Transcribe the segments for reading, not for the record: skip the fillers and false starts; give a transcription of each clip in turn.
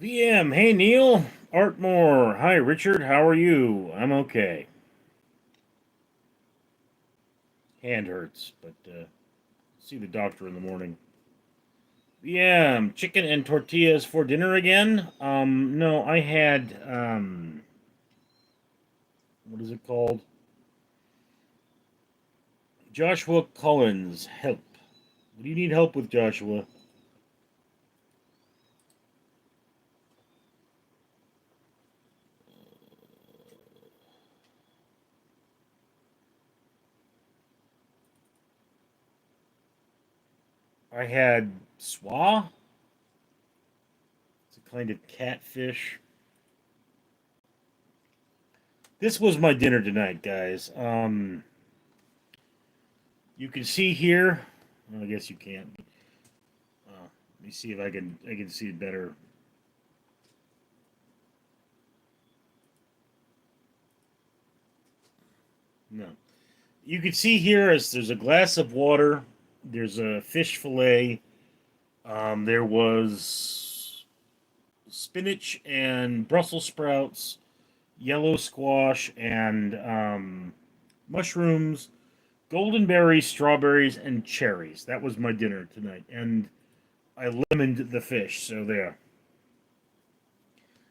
VM, hey Neil. Artmore, hi Richard, how are you? I'm okay. Hand hurts, but see the doctor in the morning. VM, chicken and tortillas for dinner again? No, I had, what is it called? Joshua Collins, help. What do you need help with, Joshua? I had swa. It's a kind of catfish. This was my dinner tonight, guys. You can see here. Well, I guess you can't. Let me see if I can see it better. No. You can see here as there's a glass of water, there's a fish fillet, there was spinach and Brussels sprouts, yellow squash, and mushrooms, golden berries, strawberries, and cherries. That was my dinner tonight, and I lemoned the fish. So there.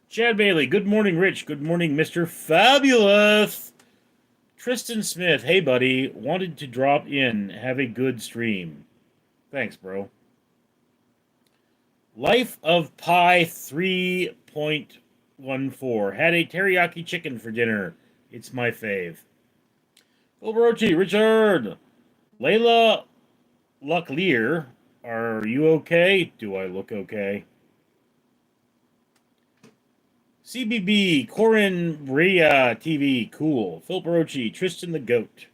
Chad Bailey. Good morning, Rich. Good morning, Mister Fabulous. Tristan Smith. Hey, buddy. Wanted to drop in. Have a good stream. Thanks, bro. Life of Pi 3.14. Had a teriyaki chicken for dinner. It's my fave. Obrochi, Richard. Layla Lucklear. Are you okay? Do I look okay? CBB, Corin Brea TV, cool. Phil Barochi, Tristan the Goat.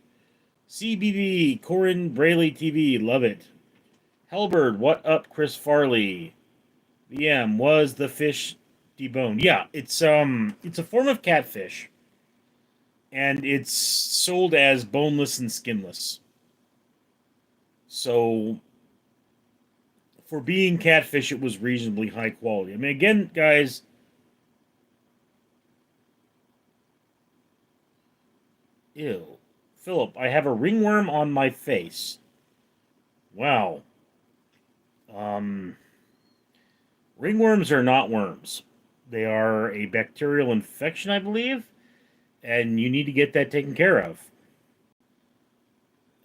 CBB, Corin Brayley TV, love it. Halberd, what up, Chris Farley? VM, was the fish deboned? Yeah, it's a form of catfish, and it's sold as boneless and skinless. So for being catfish, it was reasonably high quality. I mean, again, guys, ew. Philip, I have a ringworm on my face. Wow. Um, Ringworms are not worms. They are a bacterial infection, I believe, and you need to get that taken care of.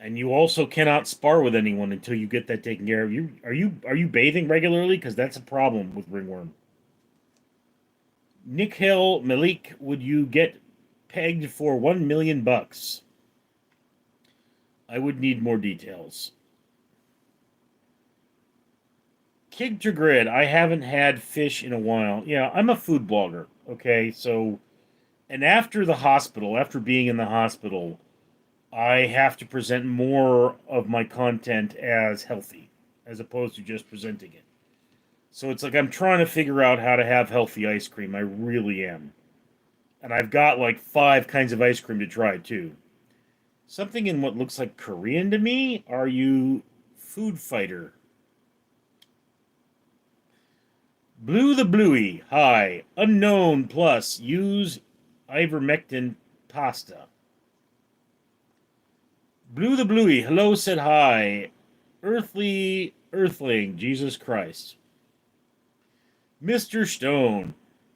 And you also cannot spar with anyone until you get that taken care of. You bathing regularly? Because that's a problem with ringworm. Nick Hill, Malik, would you get pegged for 1 million bucks? I would need more details. Kid to Grid, I haven't had fish in a while. Yeah, I'm a food blogger. Okay, so and after the hospital, after being in the hospital, I have to present more of my content as healthy, as opposed to just presenting it. So it's like I'm trying to figure out how to have healthy ice cream. I really am. And I've got like 5 kinds of ice cream to try too. Something in what looks like Korean to me? Are you food fighter? Blue the Bluey. Hi. Unknown plus. Use ivermectin pasta. Blue the Bluey. Hello said hi. Earthly Earthling. Jesus Christ. Mr. Stone.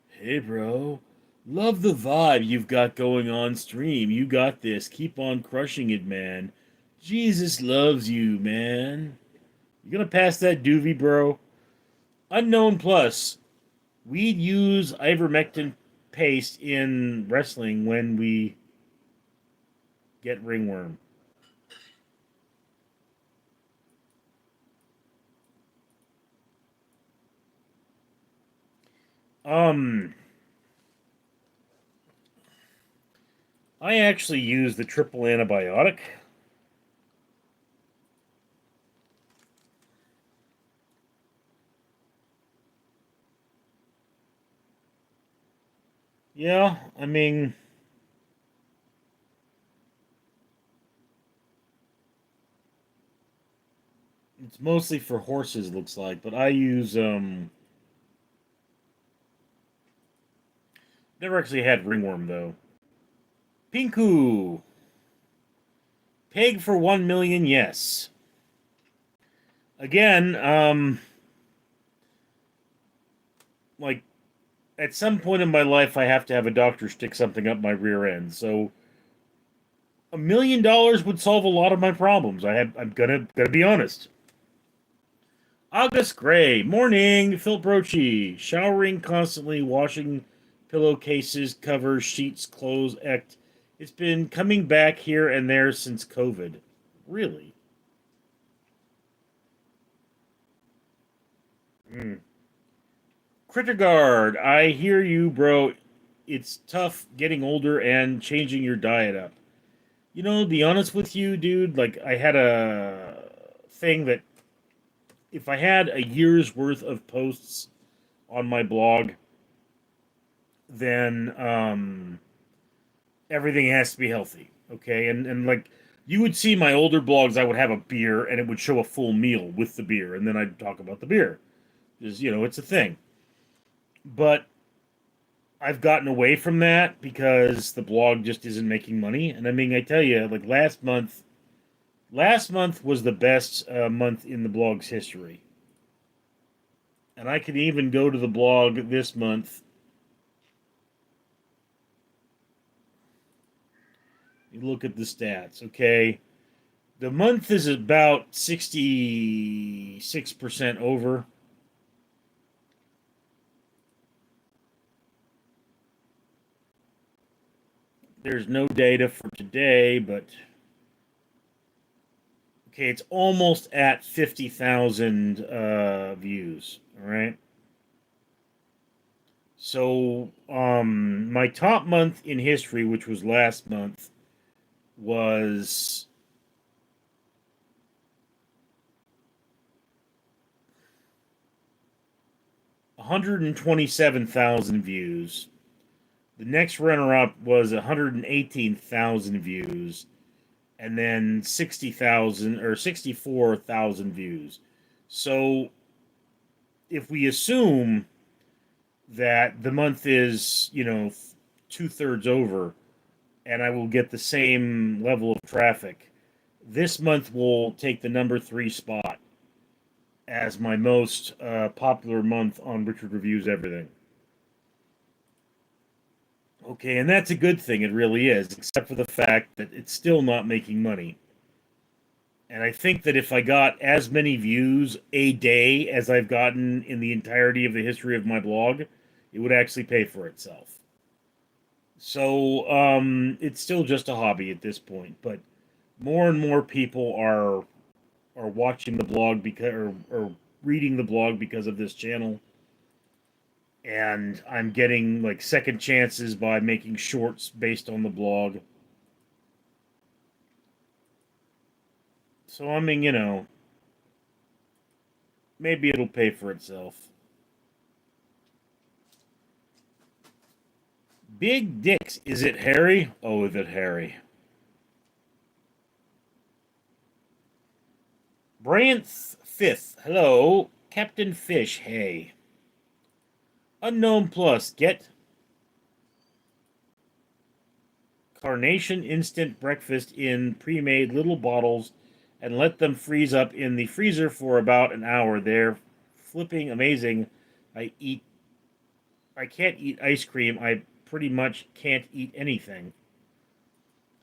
Hey, bro. Love the vibe you've got going on stream. You got this. Keep on crushing it, man. Jesus loves you, man. You gonna pass that doobie, bro? Unknown Plus. We'd use ivermectin paste in wrestling when we get ringworm. Um, I actually use the triple antibiotic. Yeah, I mean, it's mostly for horses, looks like, but I use Never actually had ringworm though. Pinku. Peg for 1 million, yes. Again, like at some point in my life I have to have a doctor stick something up my rear end. So $1 million would solve a lot of my problems. I'm gonna be honest. August Gray, morning. Phil Brochi, showering constantly, washing pillowcases, covers, sheets, clothes, ect. It's been coming back here and there since COVID. Really? Mm. Critterguard, I hear you, bro. It's tough getting older and changing your diet up. You know, to be honest with you, dude, like I had a thing that if I had a year's worth of posts on my blog, then everything has to be healthy. Okay, and like you would see my older blogs, I would have a beer and it would show a full meal with the beer, and then I'd talk about the beer. Because, it's a thing. But I've gotten away from that because the blog just isn't making money. And I mean, I tell you, like last month was the best month in the blog's history. And I can even go to the blog this month. You look at the stats, okay? The month is about 66% over. There's no data for today, but okay, it's almost at 50,000 views. All right. So, my top month in history, which was last month, was 127,000 views. The next runner-up was 118,000 views, and then 60,000 or 64,000 views. So, if we assume that the month is, 2/3 over, and I will get the same level of traffic, this month will take the number 3 spot as my most popular month on Richard Reviews Everything. Okay, and that's a good thing, it really is, except for the fact that it's still not making money. And I think that if I got as many views a day as I've gotten in the entirety of the history of my blog, it would actually pay for itself. So, it's still just a hobby at this point, but more and more people are watching the blog because or reading the blog because of this channel. And I'm getting like second chances by making shorts based on the blog. So I mean, maybe it'll pay for itself. Big dicks. Is it Harry? Oh, is it Harry? Brant's fifth. Hello. Captain Fish. Hey. Unknown Plus. Get Carnation instant breakfast in pre-made little bottles and let them freeze up in the freezer for about an hour. They're flipping amazing. I eat I can't eat ice cream. I pretty much can't eat anything.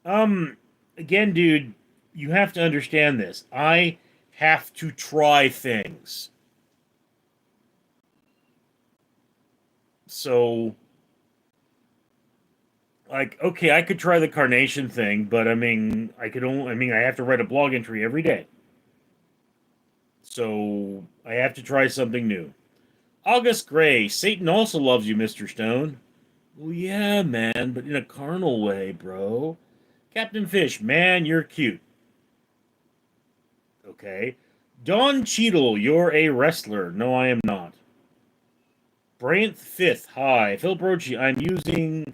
Um Again, dude, you have to understand this. I have to try things. So like, okay, I could try the carnation thing, but I have to write a blog entry every day. So I have to try something new. August Gray, Satan also loves you, Mr. Stone. Well, yeah, man, but in a carnal way, bro. Captain Fish, man, you're cute. Okay. Don Cheadle, you're a wrestler. No, I am not. Branth Fifth, hi. Phil Brochi, I'm using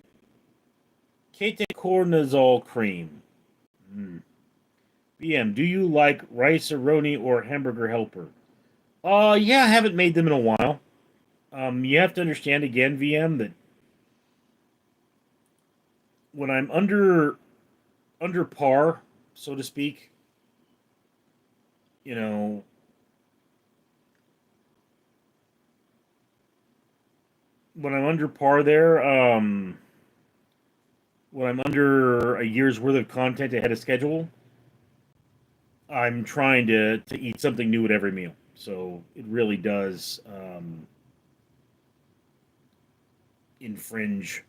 ketoconazole cream. BM, do you like rice-a-roni or hamburger helper? Yeah, I haven't made them in a while. You have to understand again, VM, that when I'm under par, so to speak, you know, when I'm under par there, when I'm under a year's worth of content ahead of schedule, I'm trying to eat something new at every meal. So it really does infringe.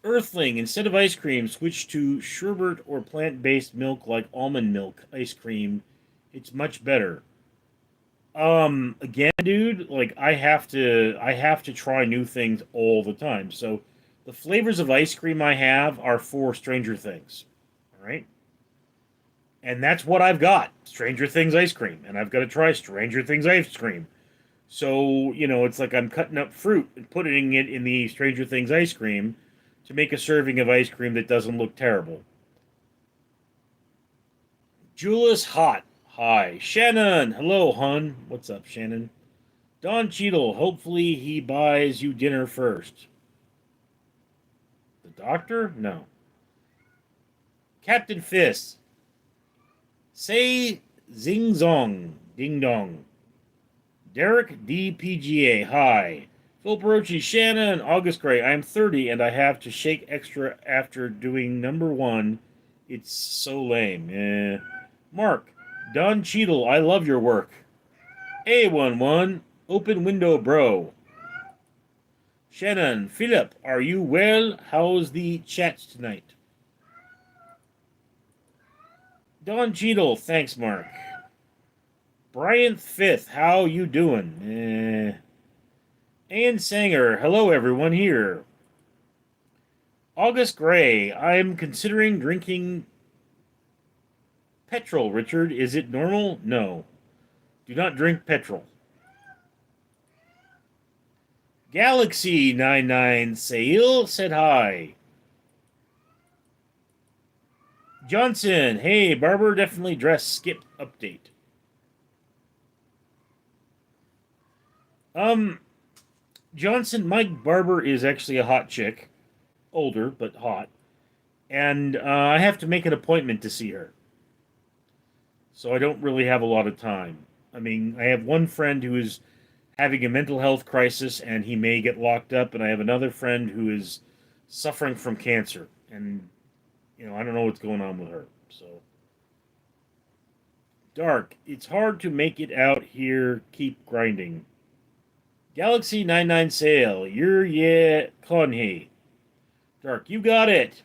Earthling, instead of ice cream, switch to sherbet or plant-based milk like almond milk ice cream. It's much better. Again, dude, like I have to try new things all the time. So the flavors of ice cream I have are for Stranger Things. All right? And that's what I've got. Stranger Things ice cream, and I've got to try Stranger Things ice cream. So, it's like I'm cutting up fruit and putting it in the Stranger Things ice cream to make a serving of ice cream that doesn't look terrible. Julius Hot. Hi. Shannon. Hello, hun. What's up, Shannon? Don Cheadle. Hopefully he buys you dinner first. The doctor? No. Captain Fist. Say zing zong. Ding dong. Derek DPGA. Hi. Phil Barochi, Shannon, August Gray. I'm 30 and I have to shake extra after doing number one. It's so lame. Mark, Don Cheadle, I love your work. A11, open window, bro. Shannon, Philip, are you well? How's the chat tonight? Don Cheadle, thanks, Mark. Brian Fifth, how you doing? Ian Sanger, hello everyone here. August Gray, I'm considering drinking petrol, Richard. Is it normal? No. Do not drink petrol. Galaxy 99 Sail said hi. Johnson, hey, barber definitely dress skip update. Johnson, Mike Barber is actually a hot chick. Older, but hot. And I have to make an appointment to see her. So I don't really have a lot of time. I mean, I have one friend who is having a mental health crisis and he may get locked up, and I have another friend who is suffering from cancer. And, I don't know what's going on with her. So. Dark, it's hard to make it out here. Keep grinding. Galaxy 99 Sail, you're yeah, Conhey. Dark, you got it.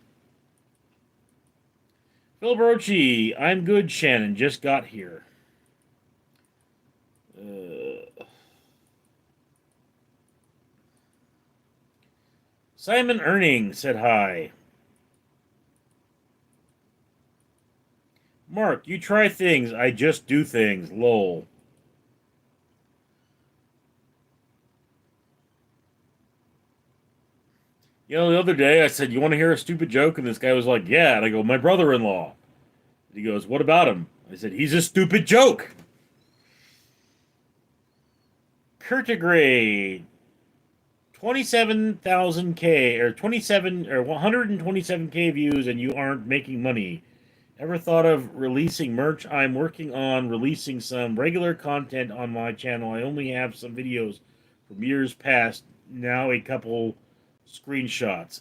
Phil Brochi, I'm good, Shannon. Just got here. Simon Erning said hi. Mark, you try things. I just do things. Lol. The other day I said, you want to hear a stupid joke? And this guy was like, yeah. And I go, my brother-in-law. And he goes, what about him? I said, he's a stupid joke. Curtigrade, 27,000K or 27 or 127K views, and you aren't making money. Ever thought of releasing merch? I'm working on releasing some regular content on my channel. I only have some videos from years past. Now a couple screenshots.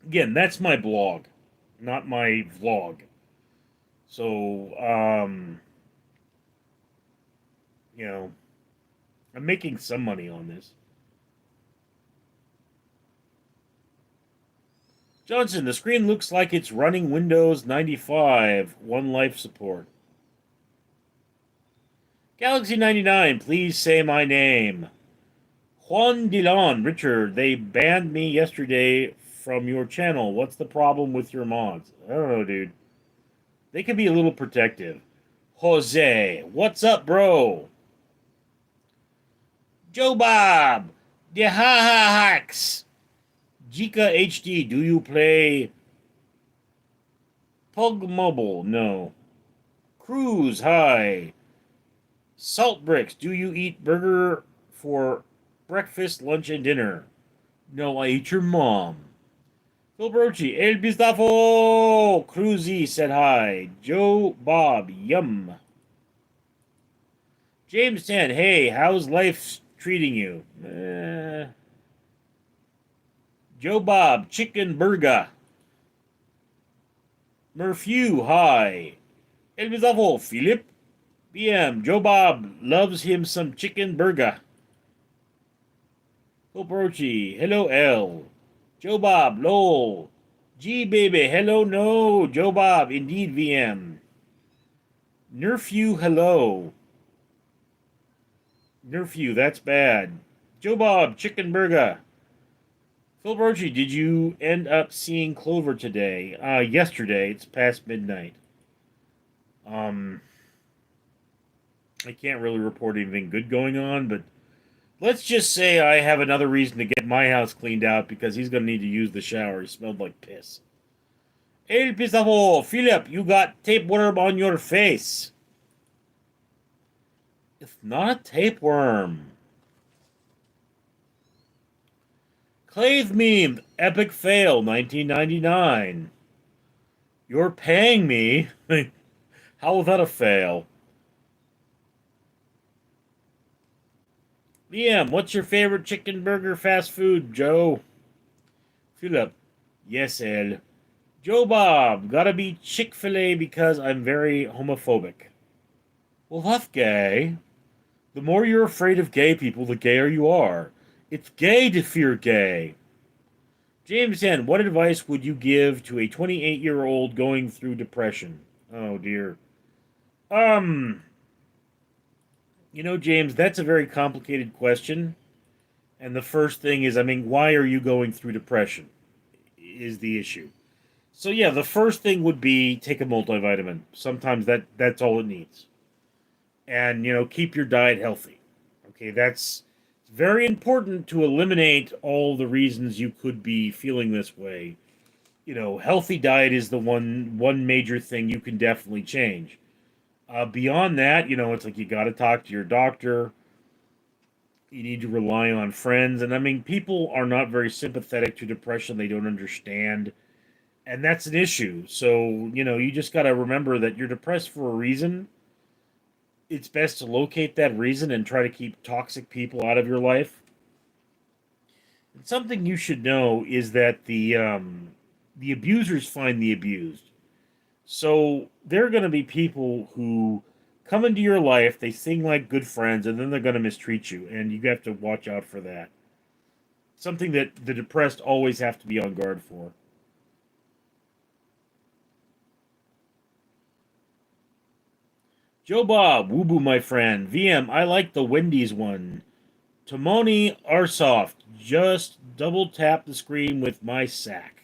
Again, that's my blog, not my vlog. So, I'm making some money on this. Johnson, the screen looks like it's running Windows 95, one life support. Galaxy 99, please say my name. Juan Dillon, Richard, they banned me yesterday from your channel. What's the problem with your mods? I don't know, dude. They can be a little protective. Jose, what's up, bro? Joe Bob, the ha ha hacks. Jika HD, do you play Pug Mobile? No. Cruz, hi. Salt bricks. Do you eat burger for breakfast, lunch, and dinner? No, I eat your mom. Phil Brochi. El Bistafo. Cruzy said hi. Joe Bob. Yum. James 10. Hey, how's life treating you? Joe Bob. Chicken burger. Murphew. Hi. El Bistafo. Philip. BM. Joe Bob loves him some chicken burger. Koprochi, hello L. Joe Bob, lol. G baby, hello no. Joe Bob, indeed VM. Nerf you, hello. Nerf you, that's bad. Joe Bob, chicken burger. Phil Brochi, did you end up seeing Clover today? Yesterday. It's past midnight. Um, I can't really report anything good going on, but let's just say I have another reason to get my house cleaned out because he's going to need to use the shower. He smelled like piss. El Pisavo, Philip, you got tapeworm on your face. It's not a tapeworm. Clave meme, epic fail, 1999. You're paying me? How was that a fail? VM, what's your favorite chicken burger fast food, Joe? Philip, yes, El. Joe Bob, gotta be Chick-fil-A because I'm very homophobic. Well, that's gay. The more you're afraid of gay people, the gayer you are. It's gay to fear gay. James N., what advice would you give to a 28-year-old going through depression? Oh, dear. James, that's a very complicated question. And the first thing is, why are you going through depression? Is the issue. So yeah, the first thing would be take a multivitamin. Sometimes that's all it needs. And keep your diet healthy. Okay, that's very important to eliminate all the reasons you could be feeling this way. Healthy diet is the one major thing you can definitely change. Beyond that, it's like you got to talk to your doctor. You need to rely on friends, and people are not very sympathetic to depression. They don't understand, and that's an issue. So you just got to remember that you're depressed for a reason. It's best to locate that reason and try to keep toxic people out of your life. And something you should know is that the abusers find the abused. So there are going to be people who come into your life, they sing like good friends, and then they're going to mistreat you, and you have to watch out for that. Something that the depressed always have to be on guard for. Joe Bob, woo boo, my friend. VM, I like the Wendy's one. Timoni Arsoft, just double tap the screen with my sack.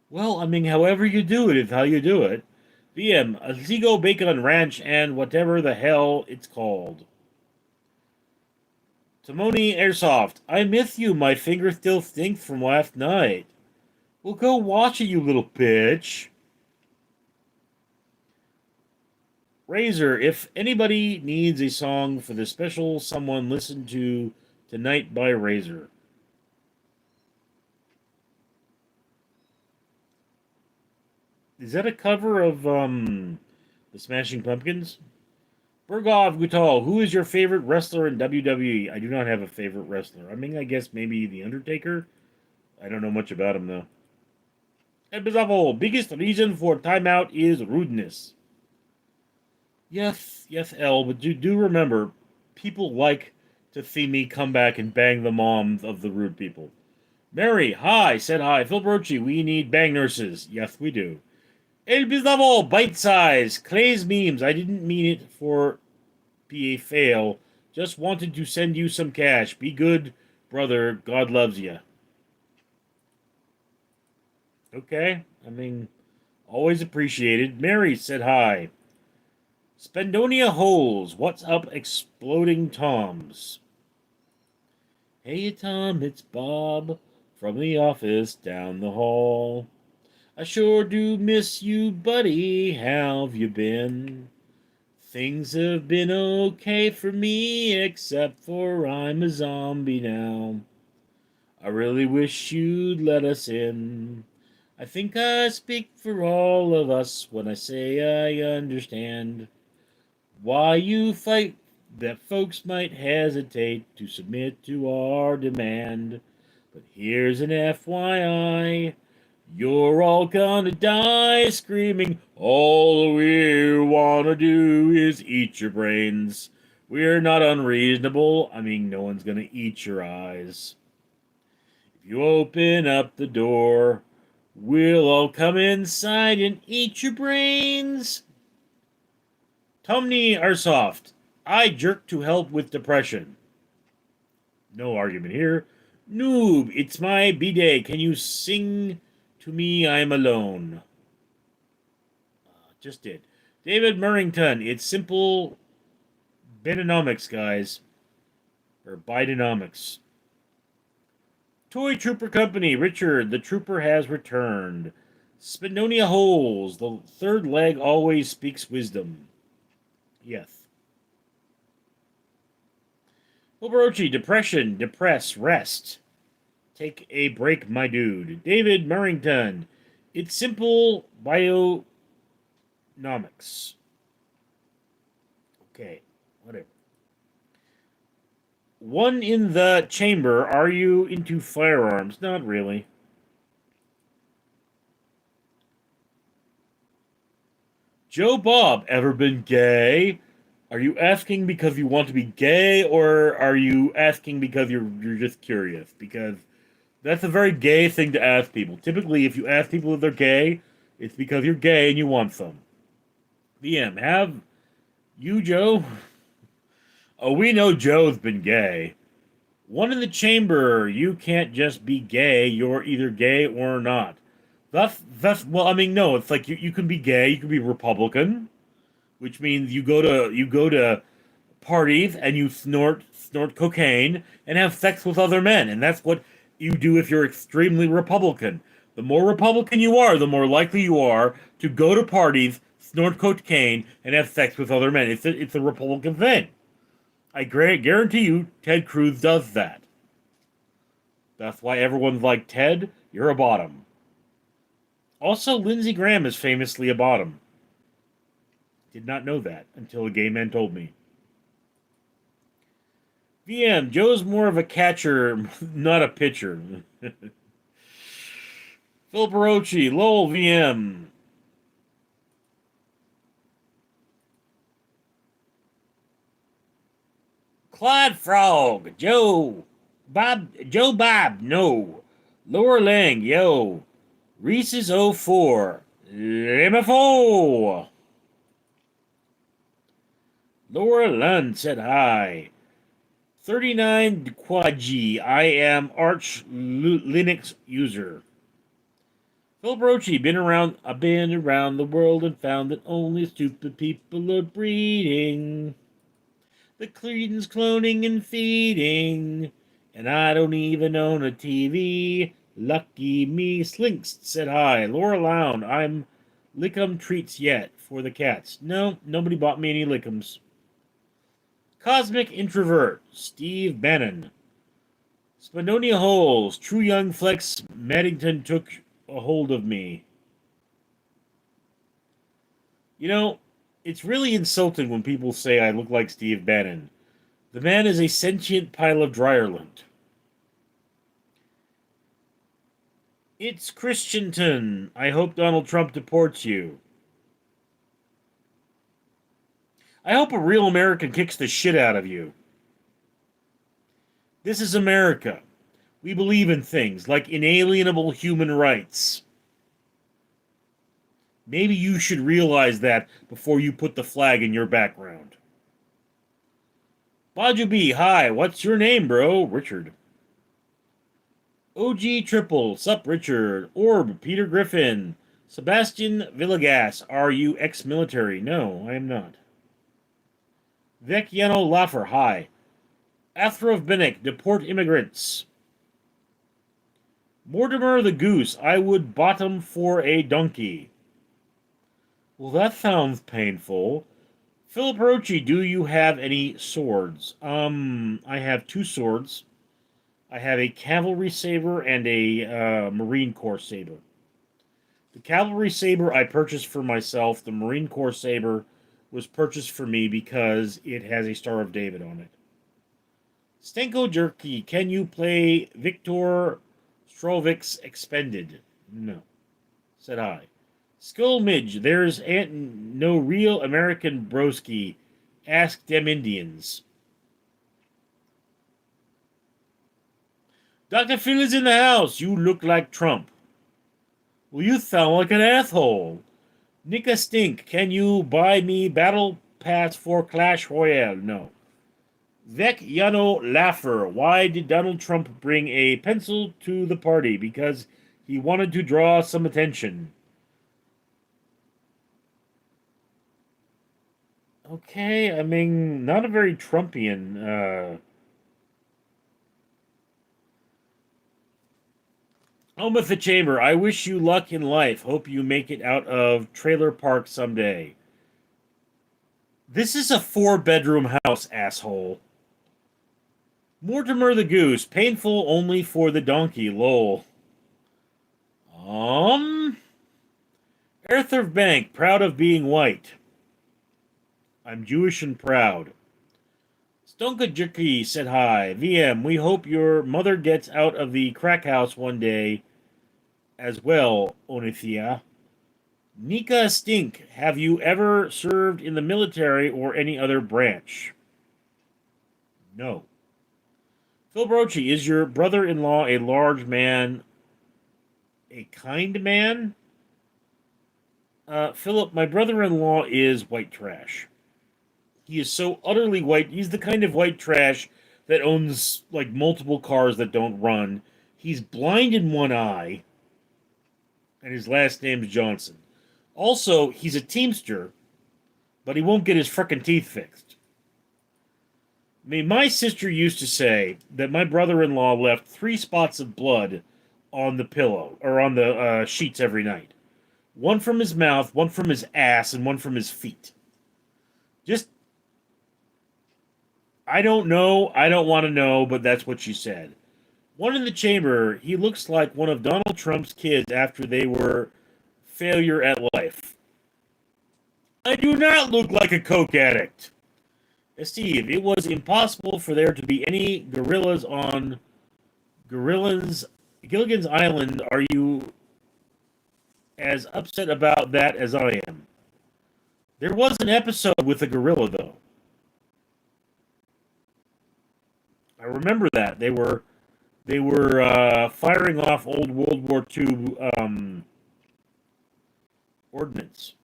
Well, however you do it is how you do it. VM, a Zigo Bacon Ranch and whatever the hell it's called. Timoni Airsoft, I miss you. My finger still stinks from last night. Well, go watch it, you little bitch. Razor, if anybody needs a song for the special someone, listen to Tonight by Razor. Is that a cover of the Smashing Pumpkins? Bergov Gutal, who is your favorite wrestler in WWE? I do not have a favorite wrestler. I guess maybe The Undertaker. I don't know much about him, though. And Bizarro, biggest reason for timeout is rudeness. Yes, L, but do remember, people like to see me come back and bang the moms of the rude people. Mary, hi, said hi. Phil Brochi, we need bang nurses. Yes, we do. El Bizarro, bite size. Clay's memes, I didn't mean it for be a fail. Just wanted to send you some cash. Be good, brother. God loves you. Okay. Always appreciated. Mary said hi. Spendonia Holes. What's up, Exploding Toms? Hey, Tom, it's Bob from the office down the hall. I sure do miss you, buddy. How've you been? Things have been okay for me, except for I'm a zombie now. I really wish you'd let us in. I think I speak for all of us when I say I understand why you fight that folks might hesitate to submit to our demand. But here's an FYI. You're all gonna die screaming, all we wanna do is eat your brains. We're not unreasonable. I mean, no one's gonna eat your eyes. If you open up the door, we'll all come inside and eat your brains. Tumney are soft. I jerk to help with depression. No argument here. Noob, it's my B-day. Can you sing to me I'm alone? Just did. David Murrington, it's simple Bidenomics, guys. Or Bidenomics. Toy Trooper Company, Richard, the trooper has returned. Spinonia Holes, the third leg always speaks wisdom. Yes. Oborochi, depression, depress, rest. Take a break, my dude. David Murrington, it's simple bionomics. Okay, whatever. One in the chamber, are you into firearms? Not really. Joe Bob, ever been gay? Are you asking because you want to be gay, or are you asking because you're just curious? Because that's a very gay thing to ask people. Typically, if you ask people if they're gay, it's because you're gay and you want some. VM, have you, Joe? Oh, we know Joe's been gay. One in the chamber, you can't just be gay. You're either gay or not. Well, I mean, no, it's like you can be gay, you can be Republican, which means you go to parties and you snort cocaine and have sex with other men, and that's what you do if you're extremely Republican. The more Republican you are, the more likely you are to go to parties, snort cocaine, and have sex with other men. It's a Republican thing. I guarantee you, Ted Cruz does that. That's why everyone's like, Ted, you're a bottom. Also, Lindsey Graham is famously a bottom. Did not know that until a gay man told me. VM, Joe's more of a catcher, not a pitcher. Phil Barocci, lol, VM. Claude Frog, Joe Bob, no. Laura Lang, yo. Reese's 04. MFO. Laura Lund said hi. 39 Quad G. I am Arch Linux user. Phil Brochi, I've been around the world and found that only stupid people are breeding. The Cretans cloning and feeding. And I don't even own a TV. Lucky me. Slinks said hi. Laura Lound, I'm Lickum treats yet for the cats. No, nobody bought me any Lickums. Cosmic Introvert, Steve Bannon. Spinonia Holes, True Young Flex, Maddington took a hold of me. You know, it's really insulting when people say I look like Steve Bannon. The man is a sentient pile of dryer lint. It's Christianton. I hope Donald Trump deports you. I hope a real American kicks the shit out of you. This is America. We believe in things like inalienable human rights. Maybe you should realize that before you put the flag in your background. Baju B, hi, what's your name, bro? Richard. OG Triple, sup, Richard. Orb, Peter Griffin. Sebastian Villegas, are you ex-military? No, I am not. Vecchiano Laffer, hi. Athrov Binnick, deport immigrants. Mortimer the Goose, I would bottom for a donkey. Well, that sounds painful. Philip Rochi, do you have any swords? I have two swords. I have a cavalry saber and a Marine Corps saber. The cavalry saber I purchased for myself. The Marine Corps saber was purchased for me because it has a Star of David on it. Stenko Jerky, can you play Viktor Strovik's Expended? No, said I. Skull Midge, there's no real American broski. Ask them Indians. Dr. Phil is in the house. You look like Trump. Well, you sound like an asshole. Nika Stink, can you buy me battle pass for Clash Royale? No. Vec Yano Laffer, why did Donald Trump bring a pencil to the party? Because he wanted to draw some attention. Okay, I mean, not a very Trumpian. Home with the Chamber, I wish you luck in life. Hope you make it out of Trailer Park someday. This is a 4-bedroom house, asshole. Mortimer the Goose, painful only for the donkey, lol. Arthur Bank, proud of being white. I'm Jewish and proud. Stonka Jerky said hi. VM, we hope your mother gets out of the crack house one day as well, Onithia. Nika Stink, have you ever served in the military or any other branch? No. Phil Brochi, is your brother-in-law a large man, a kind man? Philip, my brother-in-law is white trash. He is so utterly white. He's the kind of white trash that owns, like, multiple cars that don't run. He's blind in one eye, and his last name's Johnson. Also, he's a Teamster, but he won't get his frickin' teeth fixed. I mean, my sister used to say that my brother-in-law left 3 spots of blood on the pillow, or on the sheets every night. One from his mouth, one from his ass, and one from his feet. Just, I don't know, I don't want to know, but that's what she said. One in the chamber, he looks like one of Donald Trump's kids after they were failure at life. I do not look like a coke addict. Steve, it was impossible for there to be any gorillas on Gilligan's Island. Are you as upset about that as I am? There was an episode with a gorilla, though. I remember that. They were firing off old World War II ordnance.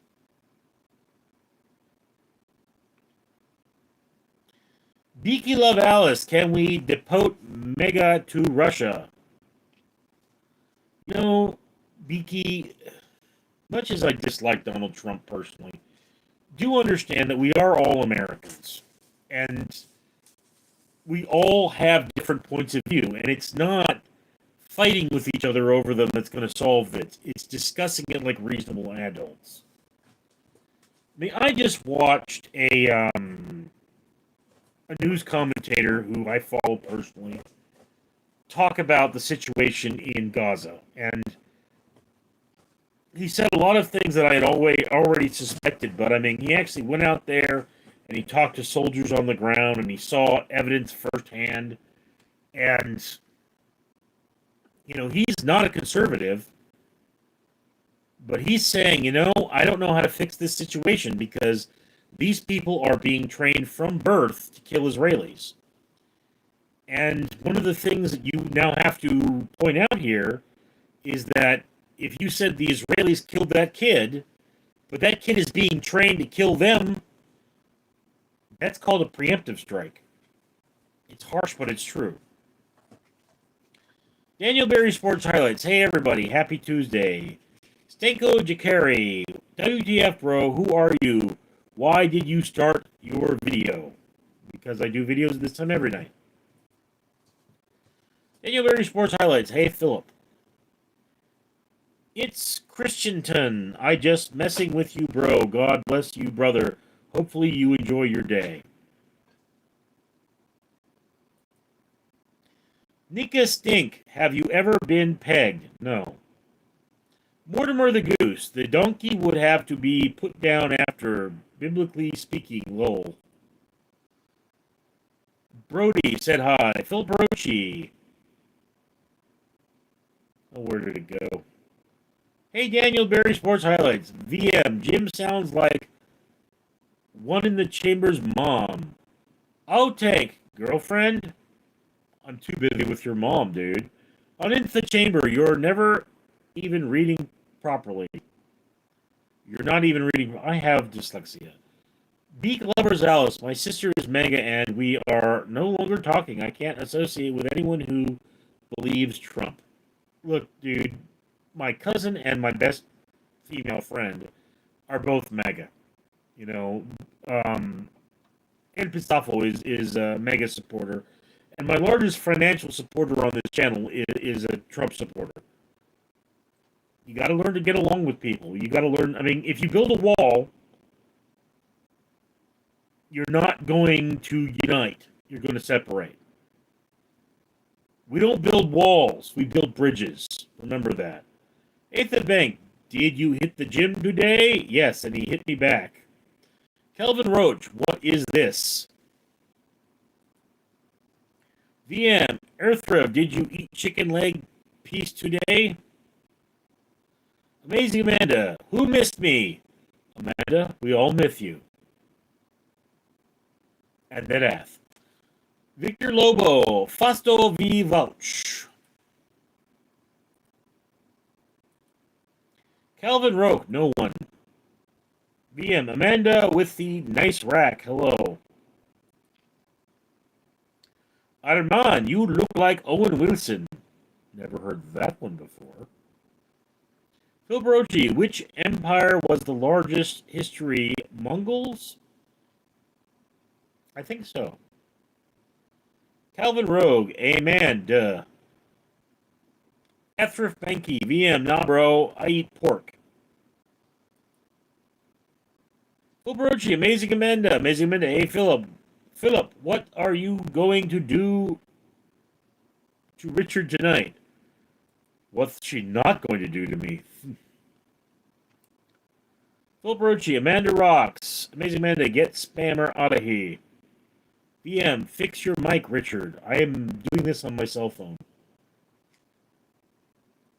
Beaky Love Alice, can we deport Mega to Russia? You know, Beaky, much as I dislike Donald Trump personally, do understand that we are all Americans. And we all have different points of view. And it's not fighting with each other over them that's going to solve it. It's discussing it like reasonable adults. I mean, I just watched a news commentator who I follow personally talk about the situation in Gaza. And he said a lot of things that I had already suspected, but I mean, he actually went out there and he talked to soldiers on the ground and he saw evidence firsthand. And, you know, he's not a conservative, but he's saying, you know, I don't know how to fix this situation because these people are being trained from birth to kill Israelis. And one of the things that you now have to point out here is that if you said the Israelis killed that kid, but that kid is being trained to kill them, that's called a preemptive strike. It's harsh, but it's true. Daniel Berry Sports Highlights. Hey, everybody. Happy Tuesday. Stenko Jakari. WTF, bro. Who are you? Why did you start your video? Because I do videos this time every night. Daniel Berry Sports Highlights. Hey, Philip. It's Christianton. I just messing with you, bro. God bless you, brother. Hopefully you enjoy your day. Nika Stink, have you ever been pegged? No. Mortimer the Goose, the donkey would have to be put down after, biblically speaking, lol. Brody said hi. Phil Brochi. Oh, where did it go? Hey, Daniel Berry Sports Highlights. VM. Jim sounds like one in the chamber's mom. Oh, Tank. Girlfriend? I'm too busy with your mom, dude. On Into the Chamber, you're never even reading properly. You're not even reading. I have dyslexia. Beak Lovers Alice. My sister is Mega, and we are no longer talking. I can't associate with anyone who believes Trump. Look, dude, my cousin and my best female friend are both MAGA. You know, and Pistafo is a MAGA supporter, and my largest financial supporter on this channel is a Trump supporter. You got to learn to get along with people. You got to learn. I mean, if you build a wall, you're not going to unite. You're going to separate. We don't build walls. We build bridges. Remember that. Eighth Bank, did you hit the gym today? Yes, and he hit me back. Kelvin Roach, what is this? VM, Earthrev, did you eat chicken leg piece today? Amazing Amanda, who missed me? Amanda, we all miss you. And that Victor Lobo, Fasto V Vouch. Calvin Roque, no one. VM, Amanda with the nice rack, hello. Arman, you look like Owen Wilson. Never heard that one before. Phil Brochi, which empire was the largest history? Mongols? I think so. Calvin Rogue, amen, duh. Ethrif Banky, VM, nah bro, I eat pork. Phil Brochi, Amazing Amanda, hey Philip, what are you going to do to Richard tonight? What's she not going to do to me? Phil Brochi, Amanda rocks. Amazing Amanda, get spammer out of here. VM, fix your mic, Richard. I am doing this on my cell phone.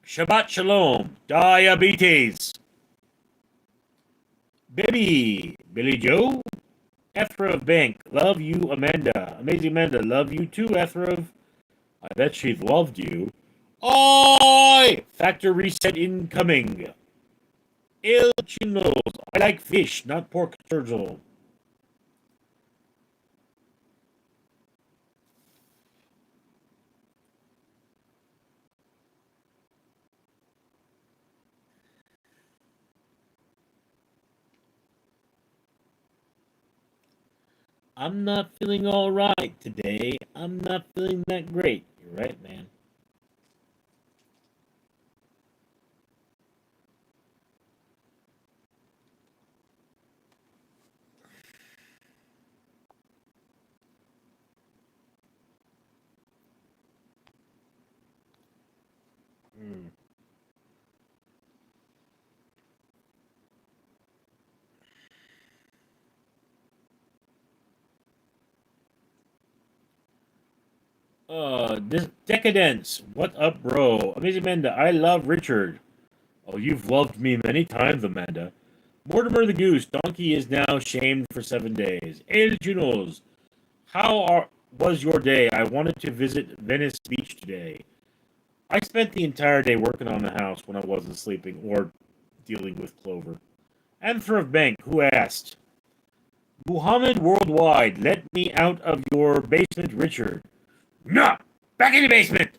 Shabbat Shalom. Diabetes. Billy Joe. Ethrov Bank. Love you, Amanda. Amazing Amanda. Love you too, Ethrov. I bet she loved you. Oi! Factor reset incoming. Il chinos. I like fish, not pork turtle. I'm not feeling all right today. I'm not feeling that great. You're right, man. This decadence. What up, bro? Amazing Amanda. I love Richard. Oh, you've loved me many times, Amanda. Mortimer the Goose. Donkey is now shamed for 7 days. El Junos. Was your day? I wanted to visit Venice Beach today. I spent the entire day working on the house when I wasn't sleeping or dealing with Clover. Anthrov Bank, who asked? Muhammad Worldwide, let me out of your basement, Richard. No! Back in the basement!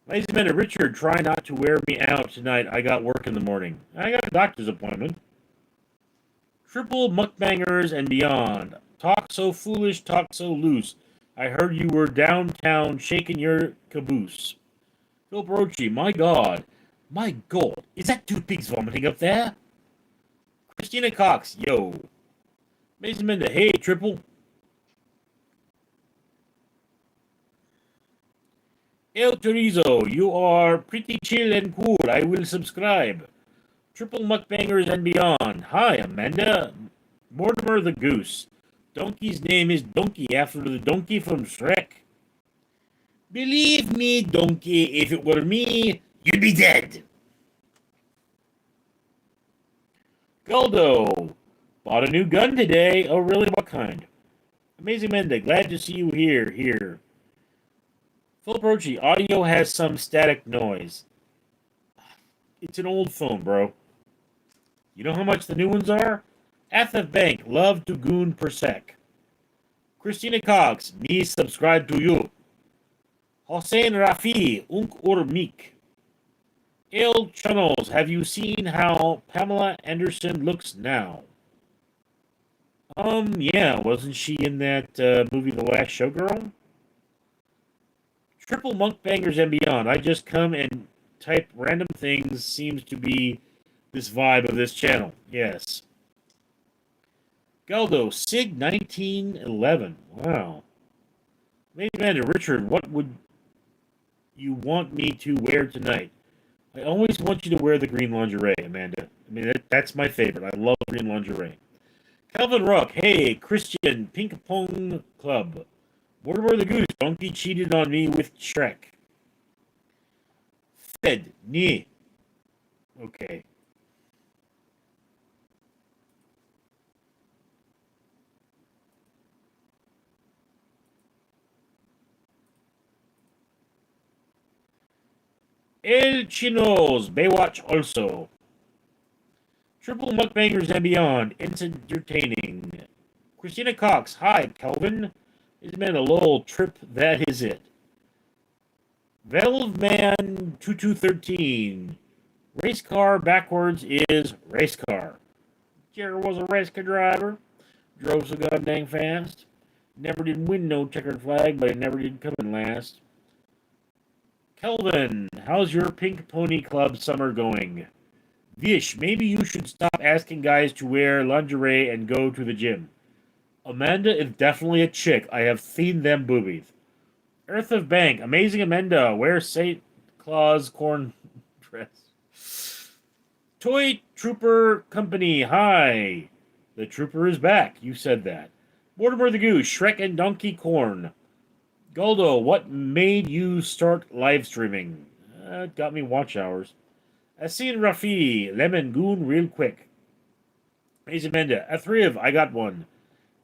Ladies and gentlemen, Richard, try not to wear me out tonight. I got work in the morning. I got a doctor's appointment. Triple mukbangers and beyond. Talk so foolish, talk so loose. I heard you were downtown shaking your caboose. Phil Brochi, my God. My God. Is that two pigs vomiting up there? Christina Cox, yo. Mason Menda, hey, Triple. El Chorizo, you are pretty chill and cool. I will subscribe. Triple Mukbangers and Beyond. Hi, Amanda. Mortimer the Goose. Donkey's name is Donkey after the donkey from Shrek. Believe me, Donkey, if it were me, you'd be dead. Goldo. Bought a new gun today. Oh, really? What kind? Amazing Menda. Glad to see you here. Here. Phil Brochi. Audio has some static noise. It's an old phone, bro. You know how much the new ones are? FF Bank. Love to goon per sec. Christina Cox. Me subscribe to you. Hossein Rafi. Unk Urmik. Il Channels. Have you seen how Pamela Anderson looks now? Yeah, wasn't she in that movie The Last Showgirl? Triple Monk Bangers and Beyond. I just come and type random things. Seems to be this vibe of this channel. Yes. Galdo, Sig 1911. Wow. Maybe Amanda, Richard, what would you want me to wear tonight? I always want you to wear the green lingerie, Amanda. I mean, that's my favorite. I love green lingerie. Calvin Rock, hey, Christian, Ping Pong Club. Mortimer the Goose, Donkey cheated on me with Shrek. Fed, nee. Okay. El Chinos, Baywatch also. Triple Mukbangers and Beyond, it's entertaining. Christina Cox, hi, Kelvin. It's been a little trip, that is it. Valve Man 2213. Race car backwards is race car. Jerry was a race car driver. Drove so goddamn fast. Never did win no checkered flag, but it never did come in last. Kelvin, how's your Pink Pony Club summer going? Vish, maybe you should stop asking guys to wear lingerie and go to the gym. Amanda is definitely a chick. I have seen them boobies. Earth of Bank, amazing Amanda, wear St. Claus corn dress. Toy Trooper Company, hi. The Trooper is back. You said that. Mortimer the Goose, Shrek and Donkey Corn. Goldo, what made you start live streaming? It got me watch hours. Asin Rafi, Lemon Goon, real quick. Hey, Amanda, a three of, I got one.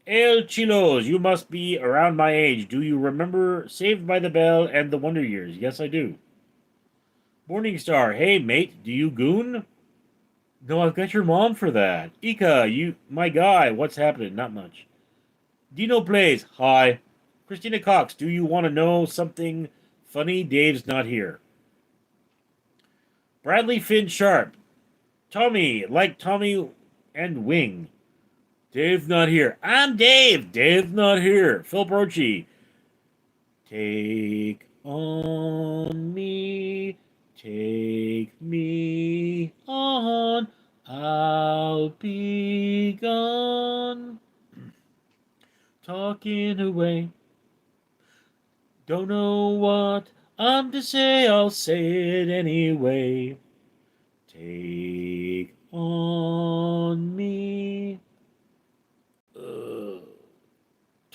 El Chilos, you must be around my age. Do you remember Saved by the Bell and the Wonder Years? Yes, I do. Morningstar, hey mate, do you goon? No, I've got your mom for that. Ika, you, my guy, what's happening? Not much. Dino Plays, hi. Christina Cox, do you want to know something funny? Dave's not here. Bradley Finn Sharp, Tommy, like Tommy and Wing. Dave's not here. I'm Dave. Dave's not here. Phil Brochi. Take on me. Take me on. I'll be gone. Talking away. Don't know what I'm to say. I'll say it anyway. Take on me.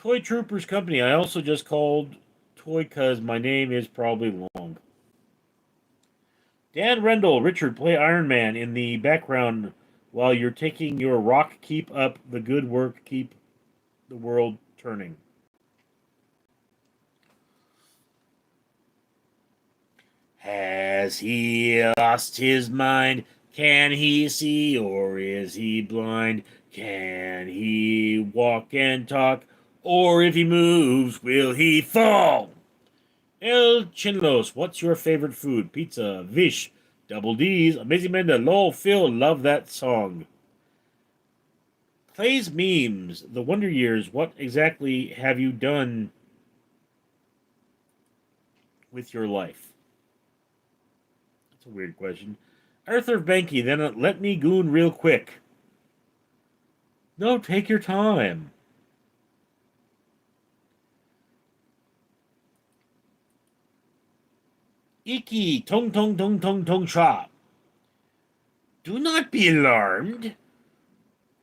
Toy Troopers Company. I also just called Toy because my name is probably long. Dan Rendell, Richard, play Iron Man in the background while you're taking your rock. Keep up the good work. Keep the world turning. Has he lost his mind? Can he see or is he blind? Can he walk and talk? Or if he moves, will he fall? El Chinlos, what's your favorite food? Pizza, Vish, Double D's, Amazing Menda, Lol, Phil, love that song. Clay's Memes, The Wonder Years, what exactly have you done with your life? That's a weird question. Arthur Banky, then let me goon real quick. No, take your time. Iki, tong tong tong tong tong cha. Do not be alarmed.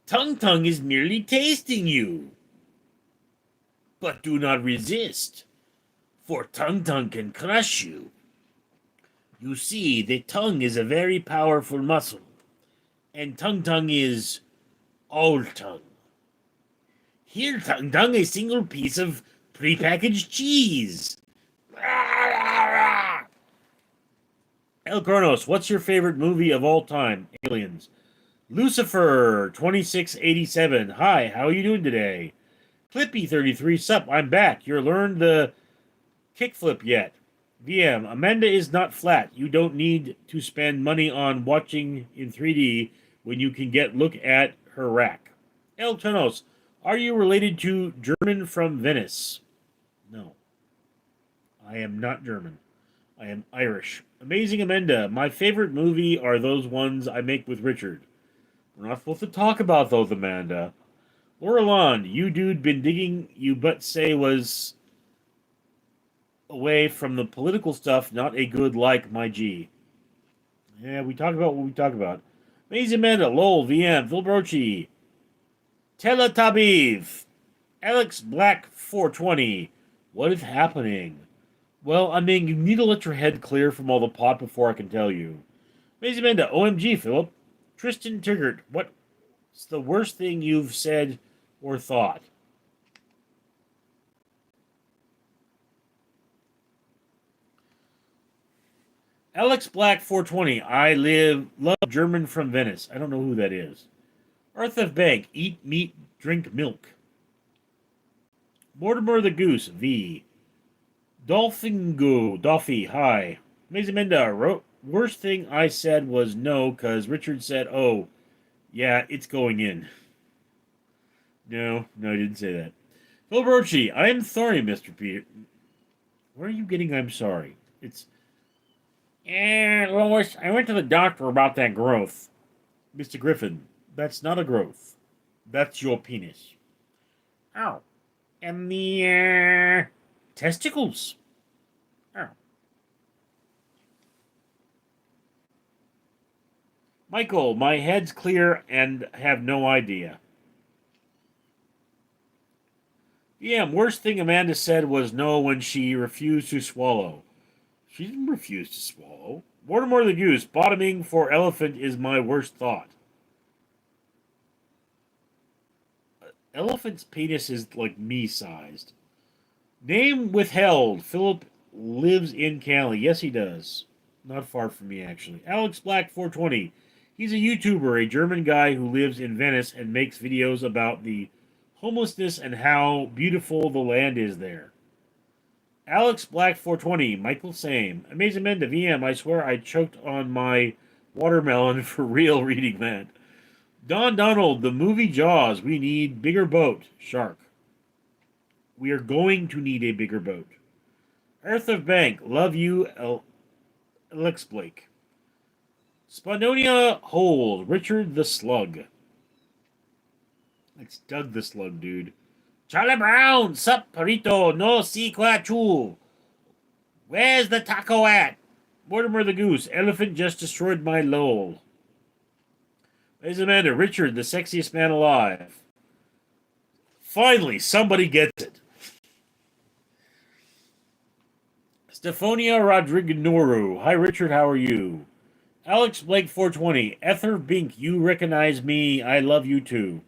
Tung Tung is merely tasting you. But do not resist, for Tung Tung can crush you. You see, the tongue is a very powerful muscle, and Tung Tung is all tongue. Here, Tung Tung, a single piece of prepackaged cheese. El Kronos, what's your favorite movie of all time? Aliens. Lucifer 2687. Hi, how are you doing today? Clippy33, sup, I'm back. You learned the kickflip yet? VM, Amanda is not flat. You don't need to spend money on watching in 3D when you can look at her rack. El Tonos, are you related to German from Venice? No, I am not German. I am Irish. Amazing Amanda, my favorite movie are those ones I make with Richard. We're not supposed to talk about those, Amanda. Laurelon, you dude been digging you but say was away from the political stuff, not a good like, my G. Yeah, we talk about what we talk about. Amazing Amanda, LOL, VM, Phil Brochi, Teletabiv, Alex Black 420. What is happening? Well, I mean, you need to let your head clear from all the pot before I can tell you. Amazing Amanda, OMG, Philip. Tristan Tiggert, what's the worst thing you've said or thought? Alex Black 420. Love German from Venice. I don't know who that is. Arthur Bank. Eat meat, drink milk. Mortimer the Goose. V. Dolphingo. Dolphy. Hi. Mazamenda. Worst thing I said was no, because Richard said, oh, yeah, it's going in. No, I didn't say that. Phil Brochi. I am sorry, Mr. Peter. Where are you getting I'm sorry? It's Lois, I went to the doctor about that growth. Mr. Griffin, that's not a growth. That's your penis. Oh. And the, testicles. Oh. Michael, my head's clear and have no idea. Yeah, worst thing Amanda said was no when she refused to swallow. She didn't refuse to swallow. Mortimer the Goose, bottoming for elephant is my worst thought. Elephant's penis is like me-sized. Name withheld. Philip lives in Cali. Yes, he does. Not far from me, actually. Alex Black 420. He's a YouTuber, a German guy who lives in Venice and makes videos about the homelessness and how beautiful the land is there. Alex Black 420. Michael Same. Amazing Menda VM. I swear I choked on my watermelon for real reading that. Don Donald, the movie Jaws. We need bigger boat. Shark. We are going to need a bigger boat. Earth of Bank. Love you, Alex Blake. Spondonia Hole. Richard the Slug. It's Doug the Slug, dude. Charlie Brown. Sup, Perito. No si qua chu. Where's the taco at? Mortimer the Goose. Elephant just destroyed my lol. There's Amanda. Richard, the sexiest man alive. Finally, somebody gets it. Stephonia Rodriguez. Hi, Richard. How are you? Alex Blake 420. Ether Bink, you recognize me. I love you too.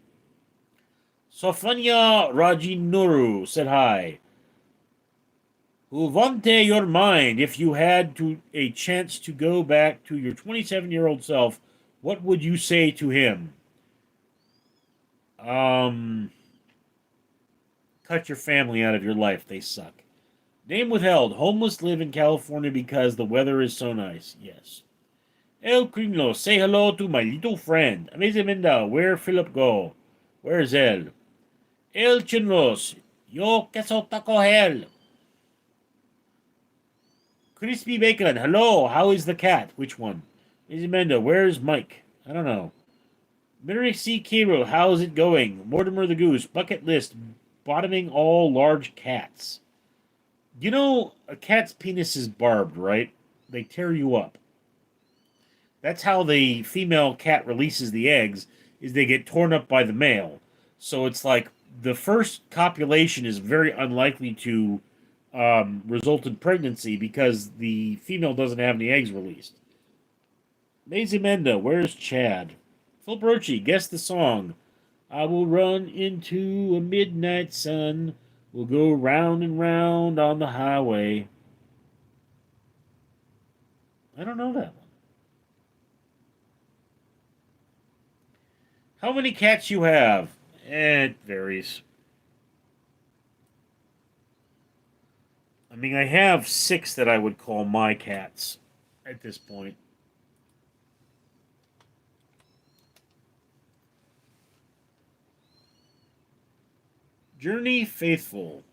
Sophania Rajinuru said hi. Who vante your mind if you had a chance to go back to your 27-year-old self, what would you say to him? Cut your family out of your life. They suck. Name withheld. Homeless live in California because the weather is so nice. Yes. El Crimlo, say hello to my little friend. Amazing Minda, where Philip go? Where's El? El Chinlos, yo queso taco hell. Crispy Bacon, hello, how is the cat? Which one? Amazing Minda, where's Mike? I don't know. Mary C. Cable, how's it going? Mortimer the Goose, bucket list, bottoming all large cats. You know, a cat's penis is barbed, right? They tear you up. That's how the female cat releases the eggs, is they get torn up by the male. So it's like the first copulation is very unlikely to result in pregnancy because the female doesn't have any eggs released. Maisie Menda, where's Chad? Phil Brochi, guess the song. I will run into a midnight sun. We'll go round and round on the highway. I don't know that one. How many cats you have? It varies. I mean, I have 6 that I would call my cats at this point. Journey Faithful.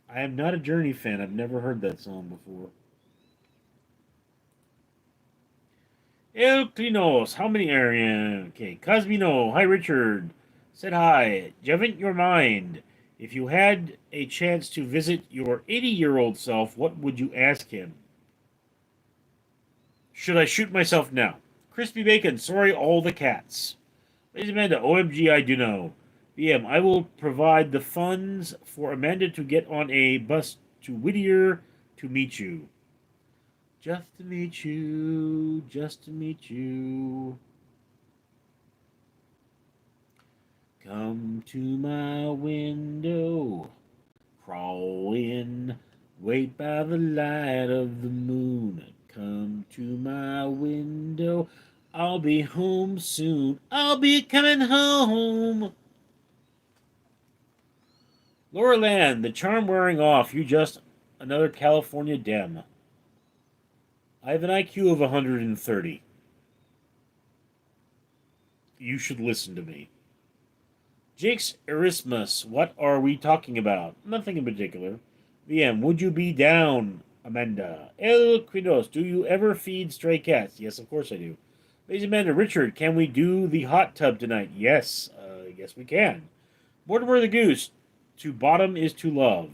I am not a Journey fan. I've never heard that song before. El Clinos. How many are you? Okay. Cosmino. Hi, Richard. Said hi. Jevent your mind. If you had a chance to visit your 80-year-old self, what would you ask him? Should I shoot myself now? Crispy Bacon. Sorry, all the cats. Ladies Amanda. OMG, I do know. BM, I will provide the funds for Amanda to get on a bus to Whittier to meet you. Just to meet you, just to meet you. Come to my window, crawl in, wait by the light of the moon. Come to my window, I'll be home soon. I'll be coming home. Laura Land, the charm wearing off. You just another California dem. I have an IQ of 130. You should listen to me. Jake's Erasmus, what are we talking about? Nothing in particular. VM, would you be down, Amanda? El Quidos, do you ever feed stray cats? Yes, of course I do. Ladies Amanda, Richard, can we do the hot tub tonight? Yes, yes we can. Mortimer the Goose, to bottom is to love.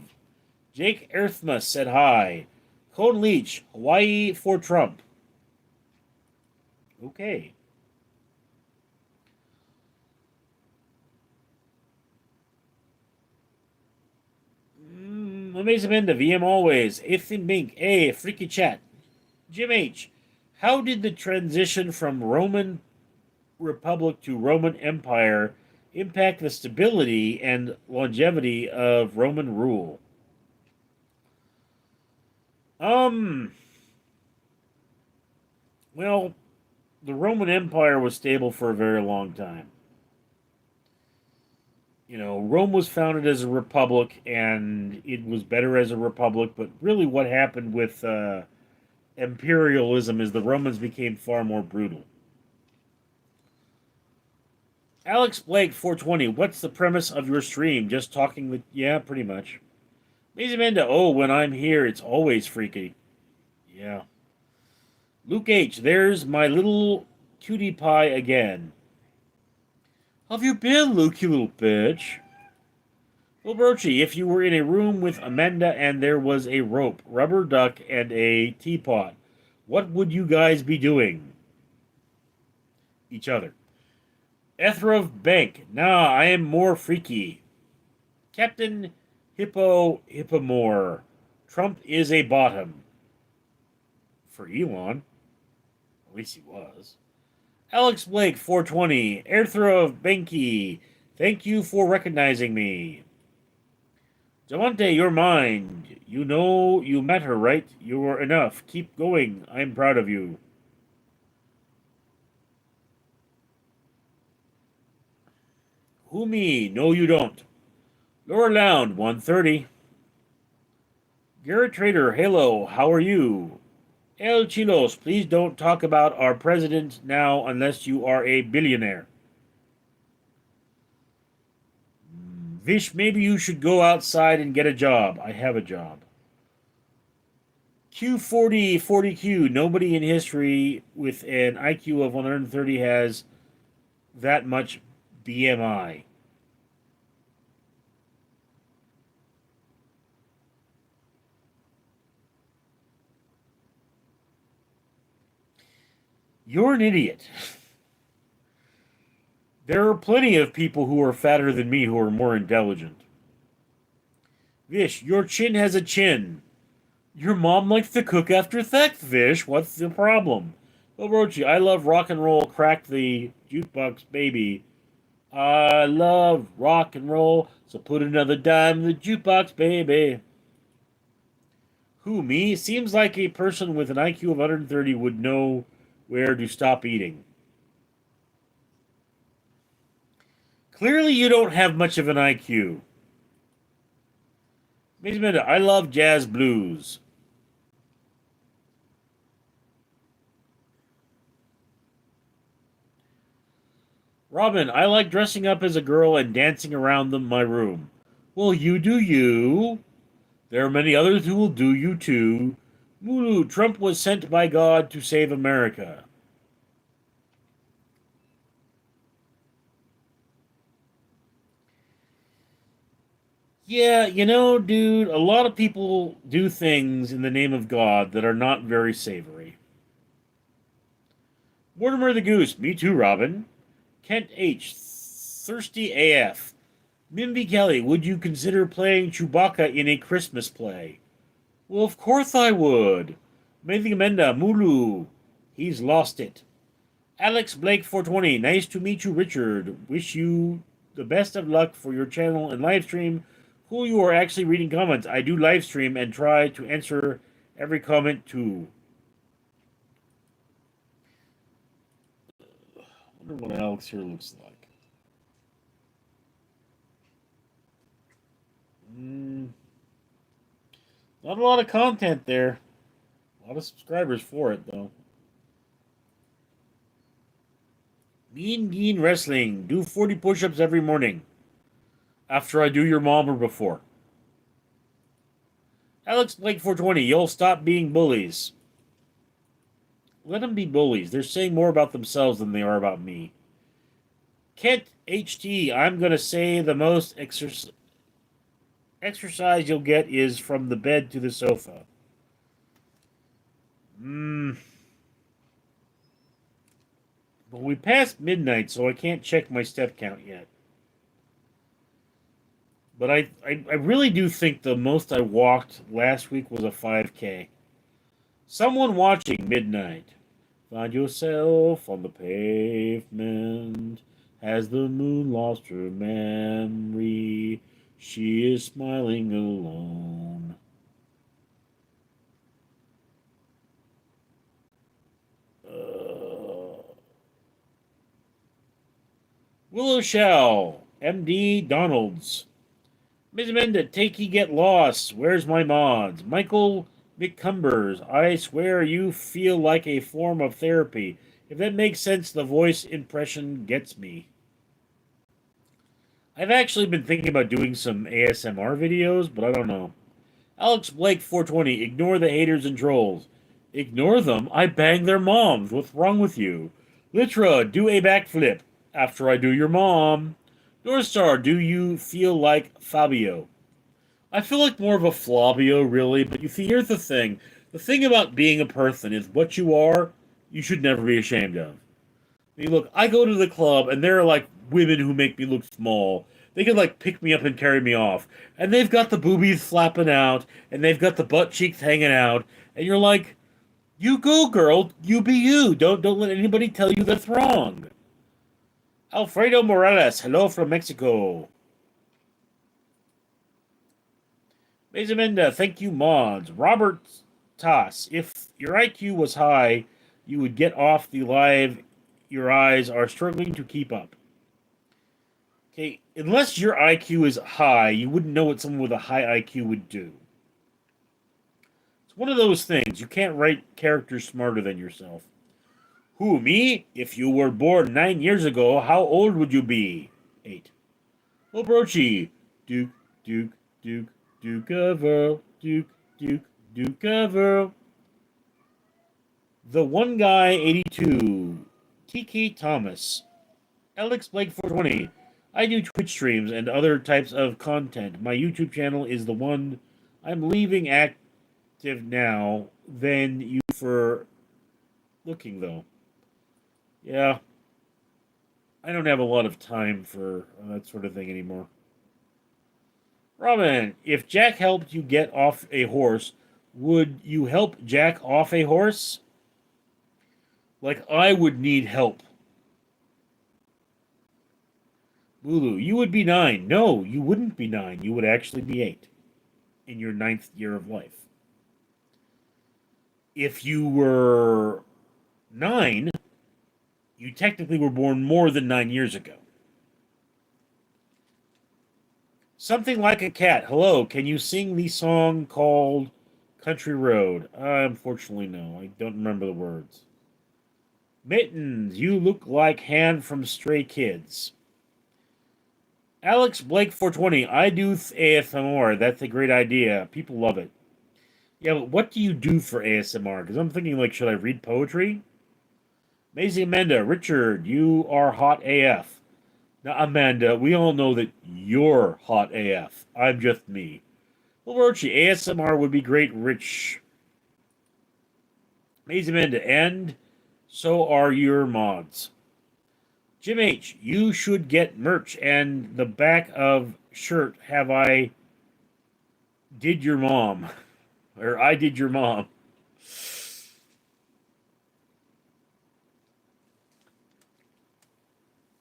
Jake Erasmus said hi. Cone Leach, Hawaii for Trump. Okay. Amazing Amanda, VM always. Ethan Bink, A, Freaky Chat. Jim H, how did the transition from Roman Republic to Roman Empire impact the stability and longevity of Roman rule? Well, the Roman Empire was stable for a very long time. You know, Rome was founded as a republic, and it was better as a republic. But really, what happened with imperialism is the Romans became far more brutal. Alex Blake, 420. What's the premise of your stream? Just talking with. Yeah, pretty much. Maze Amanda, oh, when I'm here, it's always freaky. Yeah. Luke H, there's my little cutie pie again. How have you been, Luke, you little bitch? Well, Brochi, if you were in a room with Amanda and there was a rope, rubber duck, and a teapot, what would you guys be doing? Each other. Ethrov Bank, nah, I am more freaky. Captain Hippo Hippomore, Trump is a bottom. For Elon. At least he was. Alex Blake, 420. Erthrov Banky, thank you for recognizing me. Javante, you're mine. You know you matter, right? You're enough. Keep going. I'm proud of you. Who me? No, you don't. Laura Lound, 130. Garrett Trader, hello, how are you? El Chilos, please don't talk about our president now unless you are a billionaire. Vish, maybe you should go outside and get a job. I have a job. Q40, 40Q. Nobody in history with an IQ of 130 has that much BMI. You're an idiot. There are plenty of people who are fatter than me who are more intelligent. Vish, your chin has a chin. Your mom likes to cook after theft, Vish. What's the problem? Orochi, I love rock and roll. Crack the jukebox, baby. I love rock and roll. So put another dime in the jukebox, baby. Who, me? Seems like a person with an IQ of 130 would know where to stop eating. Clearly, you don't have much of an IQ. I love jazz blues. Robin, I like dressing up as a girl and dancing around my room. Well, you do you. There are many others who will do you too. Mulu, Trump was sent by God to save America. Yeah, dude, a lot of people do things in the name of God that are not very savory. Mortimer the Goose, me too, Robin. Kent H, Thirsty AF. Mimby Kelly, would you consider playing Chewbacca in a Christmas play? Well, of course I would. Amazing Amanda, Mulu. He's lost it. Alex Blake 420, nice to meet you, Richard. Wish you the best of luck for your channel and live stream. Cool, you are actually reading comments. I do live stream and try to answer every comment too. I wonder what Alex here looks like. Not a lot of content there. A lot of subscribers for it, though. Mean Bean Wrestling. Do 40 push-ups every morning. After I do your mom or before. Alex Blake 420. You'll stop being bullies. Let them be bullies. They're saying more about themselves than they are about me. Kent HT. I'm going to say the most exercise you'll get is from the bed to the sofa. But we passed midnight, so I can't check my step count yet. But I really do think the most I walked last week was a 5K. Someone watching midnight. Find yourself on the pavement. Has the moon lost her memory? She is smiling alone. Willow Shell. MD Donalds. Ms. Amanda, Takey Get Lost. Where's my mods? Michael McCumbers. I swear you feel like a form of therapy. If that makes sense, the voice impression gets me. I've actually been thinking about doing some ASMR videos, but I don't know. Alex Blake 420. Ignore the haters and trolls. Ignore them? I bang their moms. What's wrong with you? Litra, do a backflip after I do your mom. Northstar, do you feel like Fabio? I feel like more of a Flavio, really, but you see, here's the thing. The thing about being a person is what you are, you should never be ashamed of. I mean, look, I go to the club, and there are, like, women who make me look small. They can, like, pick me up and carry me off. And they've got the boobies flapping out, and they've got the butt cheeks hanging out, and you're like, you go, girl, you be you. Don't let anybody tell you that's wrong. Alfredo Morales, hello from Mexico. Bezamenda, thank you, mods. Robert Toss, if your IQ was high, you would get off the live. Your eyes are struggling to keep up. Okay, unless your IQ is high, you wouldn't know what someone with a high IQ would do. It's one of those things. You can't write characters smarter than yourself. Who, me? If you were born 9 years ago, how old would you be? 8. Well, Brochi. Duke, Duke, Duke, Duke of Earl, Duke, Duke, Duke of Earl. The One Guy 82. Tiki Thomas. Alex Blake 420. I do Twitch streams and other types of content. My YouTube channel is the one I'm leaving active now. Than you for looking though. Yeah, I don't have a lot of time for that sort of thing anymore. Robin, if Jack helped you get off a horse, would you help Jack off a horse? Like I would need help. Lulu, you would be 9. No, you wouldn't be 9. You would actually be 8 in your ninth year of life. If you were 9, you technically were born more than 9 years ago. Something like a cat. Hello, can you sing the song called Country Road? Unfortunately, no. I don't remember the words. Mittens, you look like Han from Stray Kids. Alex Blake 420, I do ASMR. That's a great idea. People love it. Yeah, but what do you do for ASMR? Because I'm thinking, like, should I read poetry? Amazing Amanda, Richard, you are hot AF. Now, Amanda, we all know that you're hot AF. I'm just me. Well, Rochi, ASMR would be great, Rich. Amazing Amanda, and so are your mods. Jim H, you should get merch and the back of shirt have I did your mom. Or I did your mom.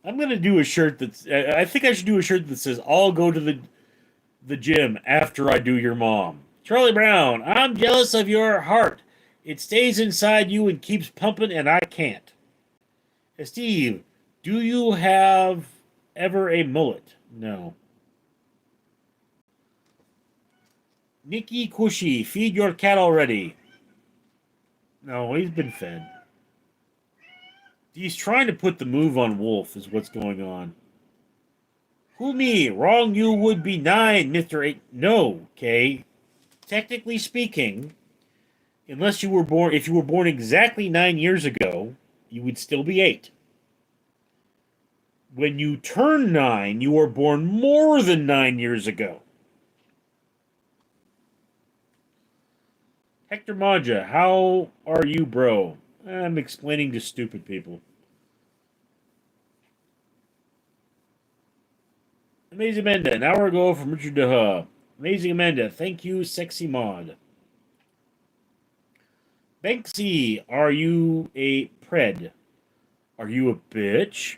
I'm gonna do a shirt that's. I think I should do a shirt that says "I'll go to the gym after I do your mom." Charlie Brown, I'm jealous of your heart. It stays inside you and keeps pumping, and I can't. Steve, do you have ever a mullet? No. Nikki Cushy, feed your cat already. No, he's been fed. He's trying to put the move on Wolf, is what's going on. Who me? Wrong, you would be 9, Mr. 8. No, okay. Technically speaking, unless you were born, if you were born exactly 9 years ago, you would still be 8. When you turn 9, you were born more than 9 years ago. Hector Maja, how are you, bro? I'm explaining to stupid people. Amazing Amanda, an hour ago from Richard DeHa. Amazing Amanda, thank you, sexy mod. Banksy, are you a pred? Are you a bitch?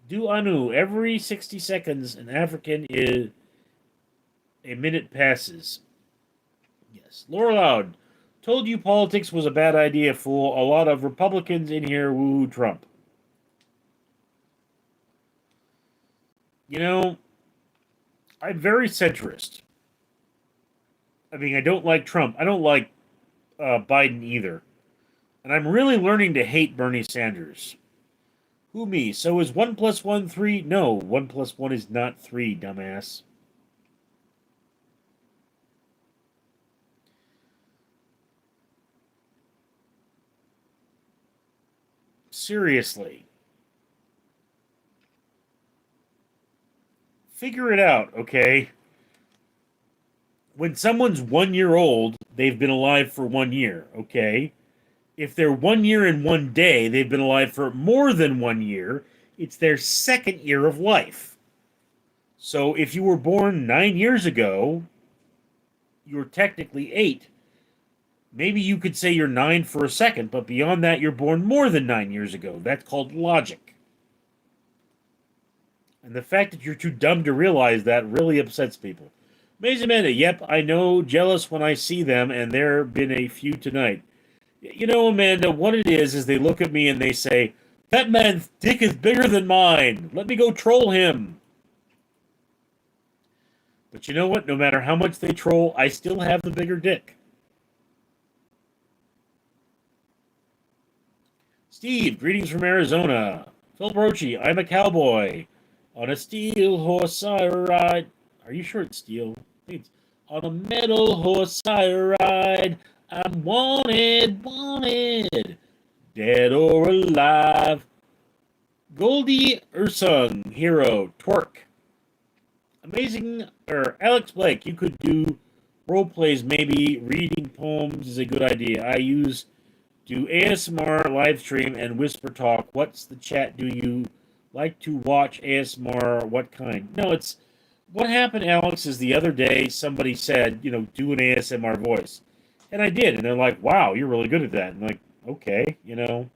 Do Anu, every 60 seconds, an African is a minute passes. Yes. Laura Loud, told you politics was a bad idea, fool. A lot of Republicans in here woo Trump. You know, I'm very centrist. I mean, I don't like Trump. I don't like Biden either. And I'm really learning to hate Bernie Sanders. Who me? So is 1 plus 1 3? No, 1 plus 1 is not 3, dumbass. Seriously. Figure it out, okay? When someone's 1 year old, they've been alive for 1 year, okay? If they're 1 year and 1 day, they've been alive for more than 1 year. It's their second year of life. So if you were born 9 years ago, you're technically 8. Maybe you could say you're 9 for a second, but beyond that, you're born more than 9 years ago. That's called logic. And the fact that you're too dumb to realize that really upsets people. Amazing Amanda, yep, I know, jealous when I see them, and there been a few tonight. You know, Amanda, what it is they look at me and they say, that man's dick is bigger than mine. Let me go troll him. But you know what? No matter how much they troll, I still have the bigger dick. Steve, greetings from Arizona. Phil Brochi, I'm a cowboy. On a steel horse I ride. Are you sure it's steel? I think it's on a metal horse I ride. I'm wanted, wanted. Dead or alive. Goldie Ursung, Hero, Twerk. Amazing, or Alex Blake, you could do role plays, maybe reading poems is a good idea. Do ASMR live stream and whisper talk. What's the chat? Do you like to watch ASMR? What kind? No, it's what happened, Alex, is the other day somebody said, do an ASMR voice. And I did, and they're like, wow, you're really good at that. And I'm like, okay. I'm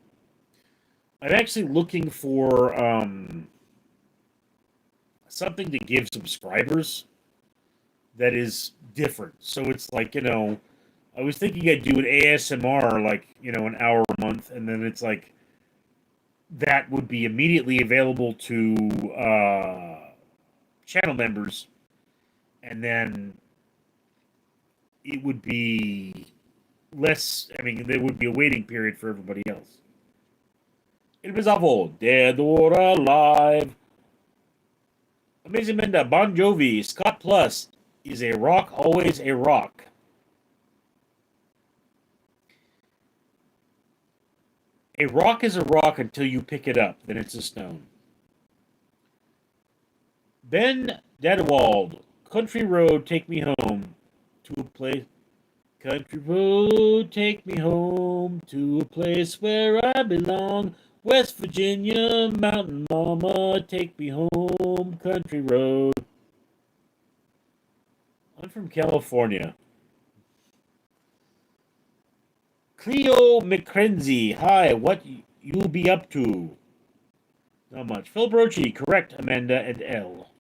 actually looking for something to give subscribers that is different. So it's like, I was thinking I'd do an ASMR, like, an hour a month, and then it's like that would be immediately available to channel members, and then it would be less, I mean, there would be a waiting period for everybody else. It was awful. Dead or alive. Amazing Menda, Bon Jovi, Scott Plus. Is a rock always a rock? A rock is a rock until you pick it up, then it's a stone. Ben Dadewald, Country Road, take me home to a place. Country road, take me home to a place where I belong. West Virginia, mountain mama, take me home, country road. I'm from California. Cleo McKenzie, hi, what you be up to? Not much. Phil Brochi, correct, Amanda and L.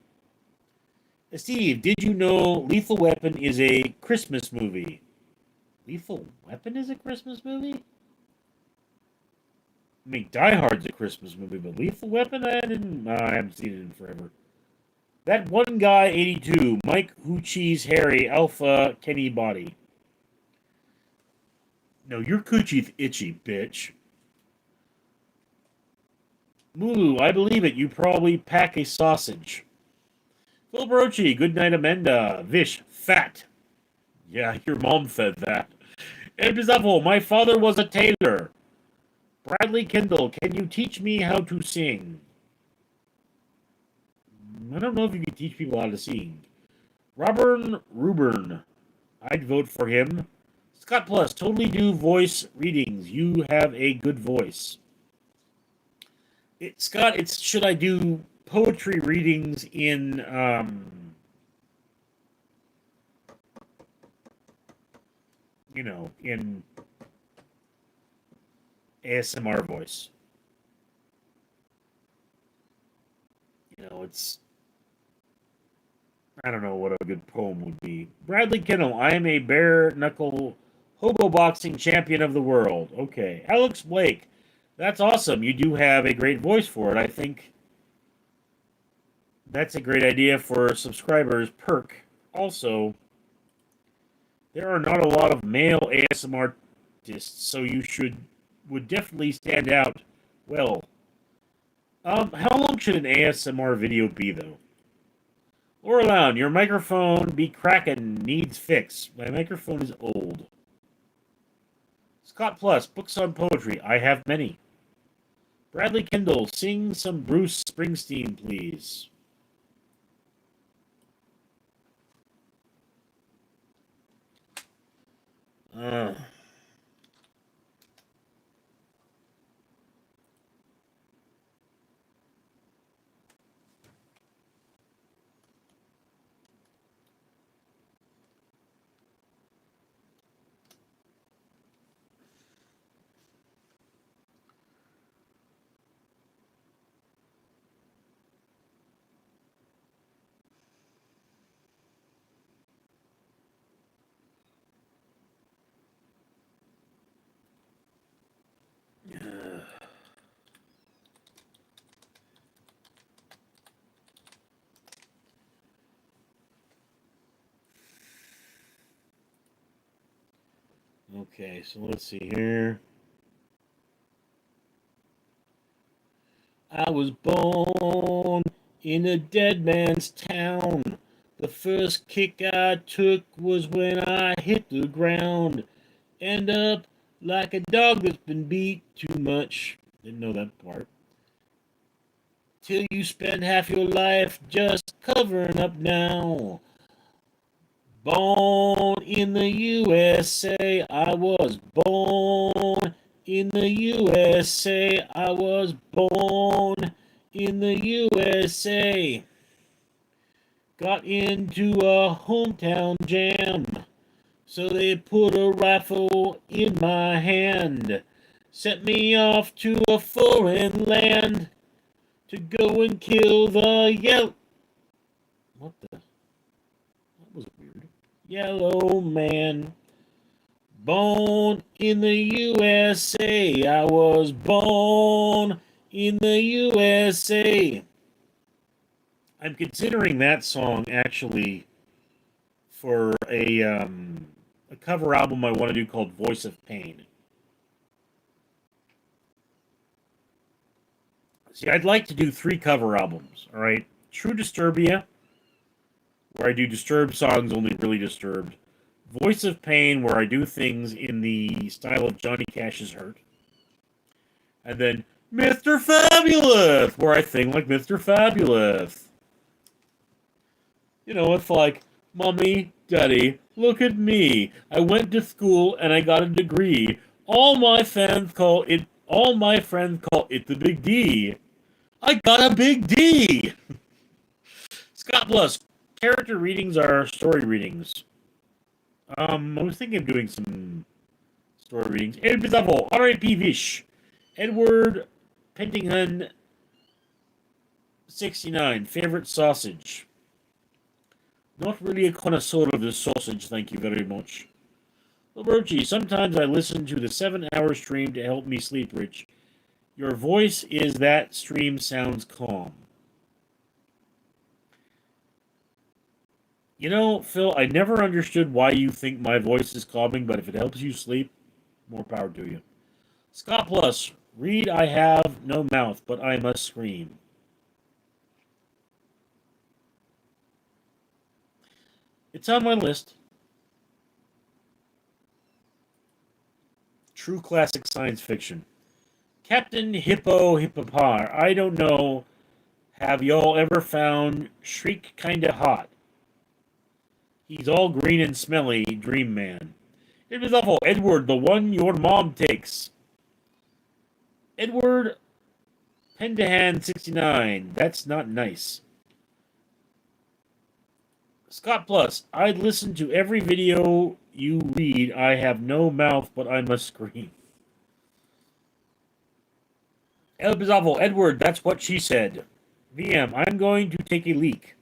Steve, did you know Lethal Weapon is a Christmas movie? Lethal Weapon is a Christmas movie? I mean, Die Hard's a Christmas movie, but Lethal Weapon, I haven't seen it in forever. That one guy, 82, Mike Hoochie's Harry, Alpha, Kenny Body. No, your coochie's itchy, bitch. Mulu, I believe it. You probably pack a sausage. Phil Brochi, good night, Amanda. Vish, fat. Yeah, your mom fed that. Ed Bizzapple, my father was a tailor. Bradley Kendall, can you teach me how to sing? I don't know if you can teach people how to sing. Robert Rubern, I'd vote for him. Scott Plus, totally do voice readings. You have a good voice. Scott, it's should I do poetry readings in in ASMR voice. It's I don't know what a good poem would be. Bradley Kennel, I am a bare knuckle hobo boxing champion of the world. Okay. Alex Blake, that's awesome. You do have a great voice for it. I think that's a great idea for subscribers. Perk. Also, there are not a lot of male ASMR artists, so you would definitely stand out well. How long should an ASMR video be, though? Orlown, your microphone be crackin', needs fix. My microphone is old. Scott Plus, books on poetry. I have many. Bradley Kendall, sing some Bruce Springsteen, please. Okay, so let's see here. I was born in a dead man's town. The first kick I took was when I hit the ground. End up like a dog that's been beat too much. Didn't know that part. till you spend half your life just covering up now. Born in the USA, I was born in the USA, I was born in the USA. Got into a hometown jam, so they put a rifle in my hand, sent me off to a foreign land to go and kill the yellow. What the? That was weird. Yellow man. Born in the USA. I was born in the USA. I'm considering that song actually for a cover album I want to do called Voice of Pain. See, I'd like to do 3 cover albums, all right? True Disturbia, where I do Disturbed songs, only really Disturbed. Voice of Pain, where I do things in the style of Johnny Cash's Hurt. And then Mr. Fabulous, where I sing like Mr. Fabulous. You know, it's like, Mommy, Daddy, look at me. I went to school and I got a degree. All my friends call it the Big D. I got a Big D! Scott Plus, character readings are story readings. I was thinking of doing some story readings. El Bizarro, R.A.P. Vish. Edward Pentingham, 69. Favorite sausage. Not really a connoisseur of this sausage, thank you very much. Roberti, sometimes I listen to the 7-hour stream to help me sleep, Rich. Your voice is that stream sounds calm. You know, Phil, I never understood why you think my voice is calming, but if it helps you sleep, more power to you. Scott Plus, read I have no mouth, but I must scream. It's on my list. True classic science fiction. Captain Hippo Hippopar. I don't know. Have y'all ever found Shriek kinda hot? He's all green and smelly, Dream Man. It was awful. Edward, the one your mom takes. Edward Pendahan 69. That's not nice. Scott Plus, I'd listen to every video you read. I have no mouth, but I must scream. El Bizarro, Edward, that's what she said. VM, I'm going to take a leak.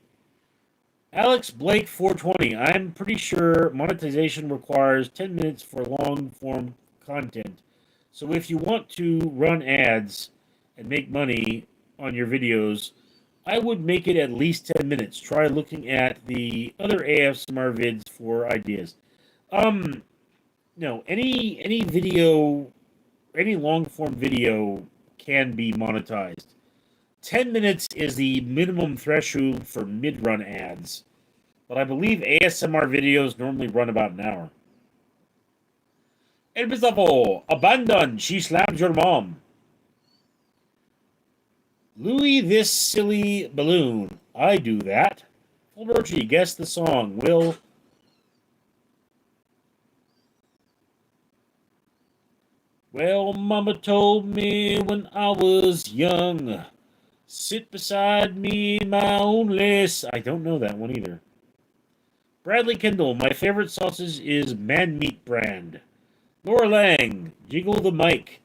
Alex Blake 420, I'm pretty sure monetization requires 10 minutes for long-form content. So if you want to run ads and make money on your videos, I would make it at least 10 minutes. Try looking at the other ASMR vids for ideas. No, any video, any long-form video can be monetized. 10 minutes is the minimum threshold for mid-run ads. But I believe ASMR videos normally run about an hour. El Bizarro, abandon, she slammed your mom. Louis, this silly balloon. I do that. Fulberchi, guess the song. Will. Well, Mama told me when I was young, sit beside me, my only. I don't know that one either. Bradley Kendall, my favorite sausage is Man Meat brand. Laura Lang, jiggle the mic,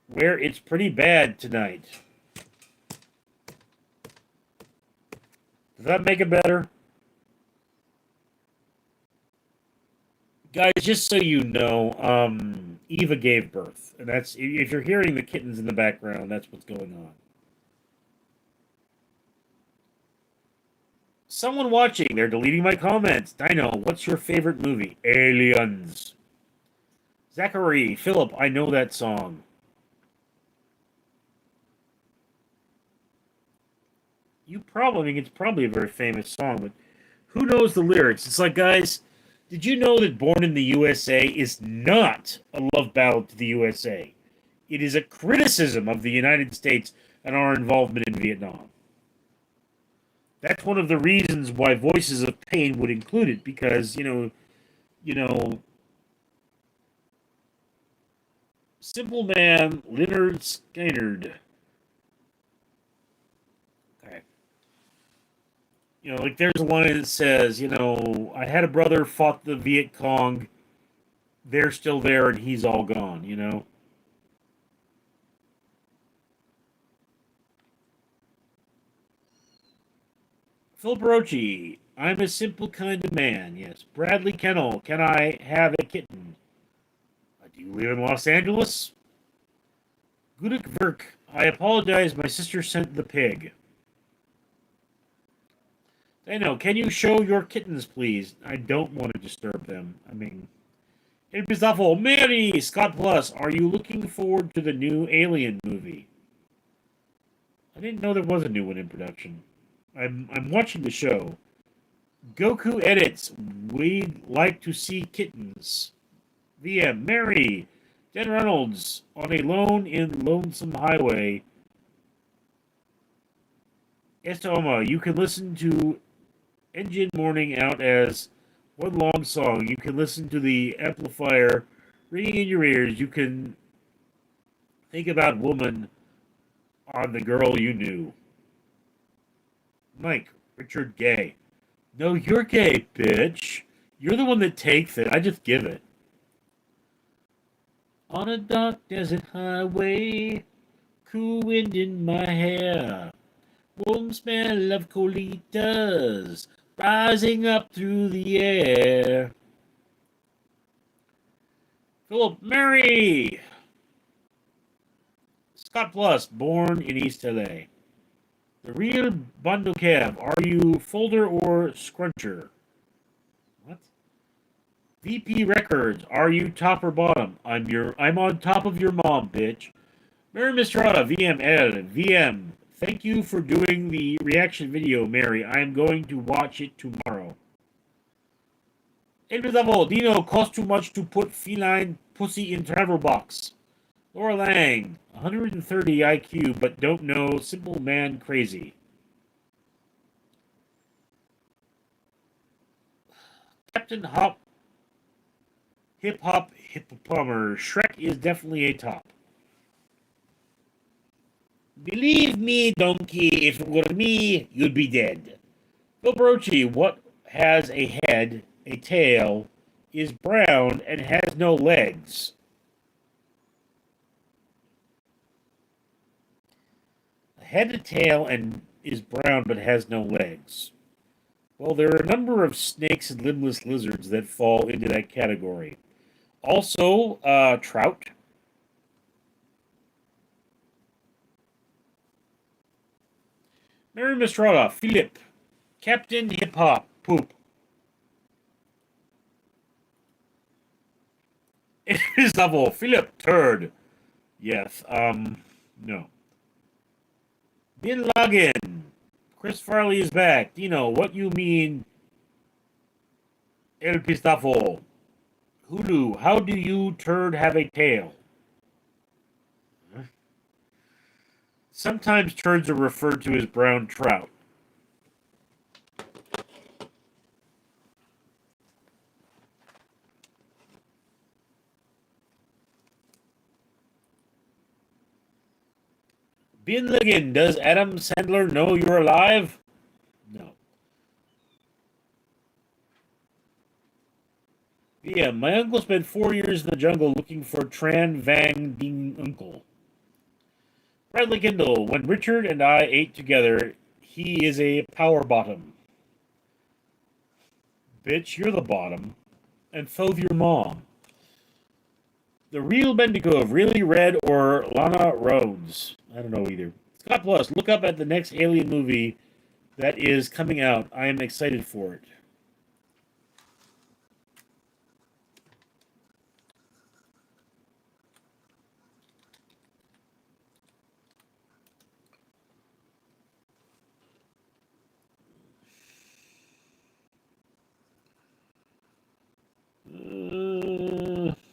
where it's pretty bad tonight. Does that make it better? Guys, just so you know, Eva gave birth. And that's, if you're hearing the kittens in the background, that's what's going on. Someone watching, they're deleting my comments. Dino, what's your favorite movie? Aliens. Zachary, Philip, I know that song. You probably think it's probably a very famous song, but who knows the lyrics? It's like, guys, did you know that Born in the USA is not a love ballad to the USA? It is a criticism of the United States and our involvement in Vietnam. That's one of the reasons why Voices of Pain would include it, because you know, Simple Man Leonard Skinner. Okay. Like there's a line that says, I had a brother fought the Viet Cong. They're still there, and he's all gone. Phil Barocci, I'm a simple kind of man. Yes. Bradley Kennel, can I have a kitten? Do you live in Los Angeles? Gudik Verk, I apologize. My sister sent the pig. I know. Can you show your kittens, please? I don't want to disturb them. I mean, it is awful. Mary, Scott Plus, are you looking forward to the new Alien movie? I didn't know there was a new one in production. I'm watching the show. Goku edits. We'd like to see kittens. VM Mary, Dan Reynolds on a lone in Lonesome Highway. Estoma, you can listen to Engine Morning out as one long song. You can listen to the amplifier ringing in your ears. You can think about woman on the girl you knew. Mike, Richard Gay. No, you're gay, bitch. You're the one that takes it. I just give it. On a dark desert highway, cool wind in my hair, warm smell of colitas rising up through the air. Philip Mary! Scott Plus, born in East LA. The real Bundle Cab, are you folder or scruncher? What? VP Records, are you top or bottom? I'm on top of your mom, bitch. Mary Mistrada, VML, VM. Thank you for doing the reaction video, Mary. I am going to watch it tomorrow. Invisible, Dino, cost too much to put feline pussy in travel box. Laura Lang, 130 IQ, but don't know, simple man crazy. Captain Hop, Hip Hop Hippopotamer, Shrek is definitely a top. Believe me, donkey, if it were me, you'd be dead. Bill Brochi, what has a head, a tail, is brown, and has no legs? A head, a tail, and is brown but has no legs. Well, there are a number of snakes and limbless lizards that fall into that category. Also, trout. Mary Mistrada, Philip, Captain Hip Hop, poop. It is double. Philip, turd. Yes, no. Bin Laden. Chris Farley is back. Dino, what you mean? El Pistafo. Hulu, how do you turd have a tail? Sometimes turds are referred to as brown trout. Bin Laden, does Adam Sandler know you're alive? No. Yeah, my uncle spent 4 years in the jungle looking for Tran Vang Ding Uncle. Bradley Kendall, when Richard and I ate together, he is a power bottom. Bitch, you're the bottom. And so's your mom. The real Bendigo, really Red or Lana Rhodes? I don't know either. Scott Plus, look up at the next Alien movie that is coming out. I am excited for it.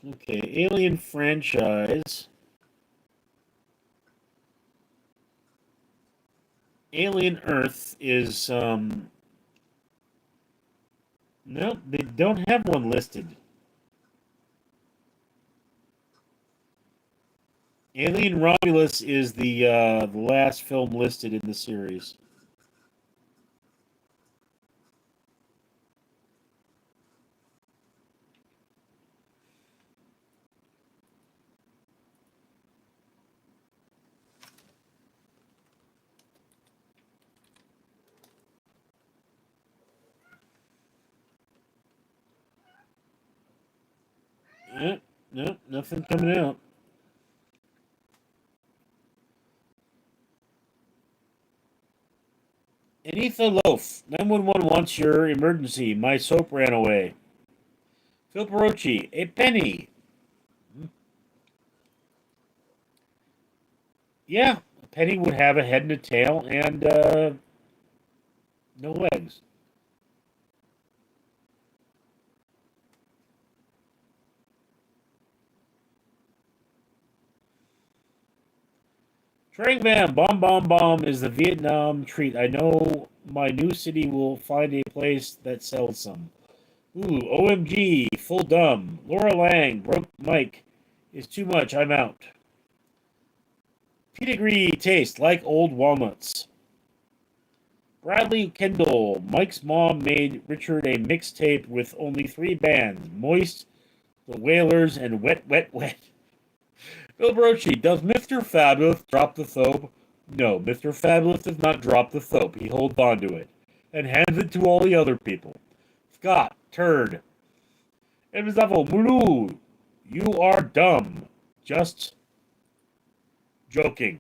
Okay, Alien franchise. Alien Earth is no, they don't have one listed. Alien Romulus is the last film listed in the series. No, nothing coming out. Anitha Loaf, 911 wants your emergency. My soap ran away. Phil Perochi, a penny. Yeah, a penny would have a head and a tail and no legs. Trang Van, Bomb Bomb Bomb is the Vietnam treat. I know my new city will find a place that sells some. Ooh, OMG, full dumb. Laura Lang, broke mic. Is too much, I'm out. Pedigree taste like old walnuts. Bradley Kendall, Mike's mom made Richard a mixtape with only 3 bands: Moist, The Wailers, and Wet Wet Wet. Bill Brochi, does Mr. Fabulous drop the thope? No, Mr. Fabulous does not drop the thope. He holds on to it and hands it to all the other people. Scott, turd. Emzavo, Mulu, you are dumb. Just joking.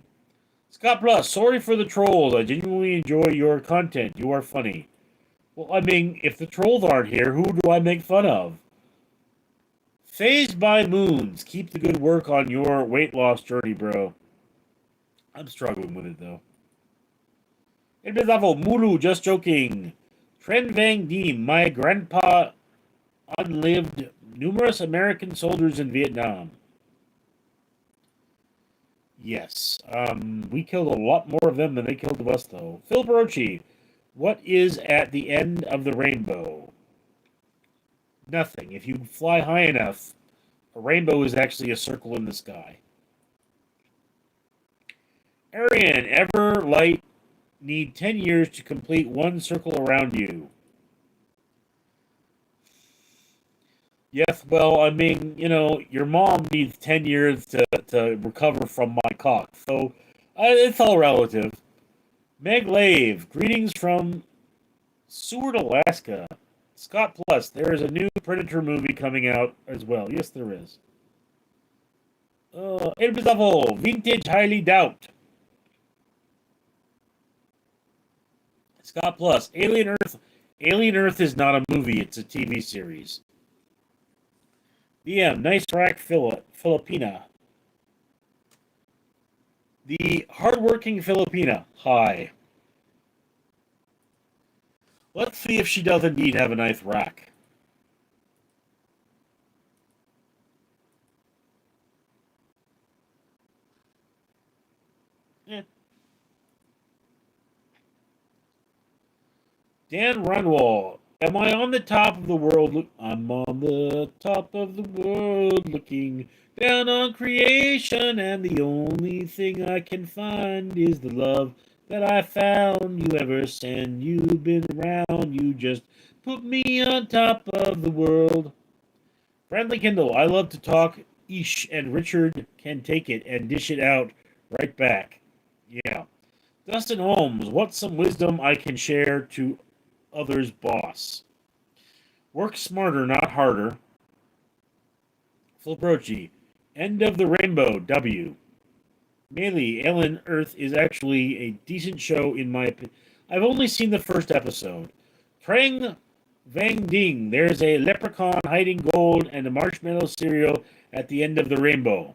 Scott Plus, sorry for the trolls. I genuinely enjoy your content. You are funny. Well, I mean, if the trolls aren't here, who do I make fun of? Phased by Moons, keep the good work on your weight loss journey, bro. I'm struggling with it, though. Invisavo, Mulu, just joking. Tren Vang Diem, my grandpa unlived numerous American soldiers in Vietnam. Yes, we killed a lot more of them than they killed of us, though. Phil Barochi, what is at the end of the rainbow? Nothing. If you fly high enough, a rainbow is actually a circle in the sky. Arian, ever light, need 10 years to complete one circle around you. Yes, well, I mean, your mom needs 10 years to recover from my cock. So, it's all relative. Meg Lave, greetings from Seward, Alaska. Scott Plus, there is a new Predator movie coming out as well. Yes, there is. Elbizavo, vintage highly doubt. Scott Plus, Alien Earth. Alien Earth is not a movie, it's a TV series. BM, nice rack Filipina. The hardworking Filipina. Hi. Let's see if she does indeed have a nice rack. Eh. Dan Runwall. Am I on the top of the world? I'm on the top of the world looking down on creation, and the only thing I can find is the love that I found. You ever since you've been around, you just put me on top of the world. Friendly Kindle, I love to talk ish, and Richard can take it and dish it out right back. Yeah. Dustin Holmes, what's some wisdom I can share to others, boss? Work smarter, not harder. Flipprochi, end of the rainbow, W. Melee, Ellen Earth is actually a decent show in my opinion. I've only seen the first episode. Trang Vang Ding, there's a leprechaun hiding gold and a marshmallow cereal at the end of the rainbow.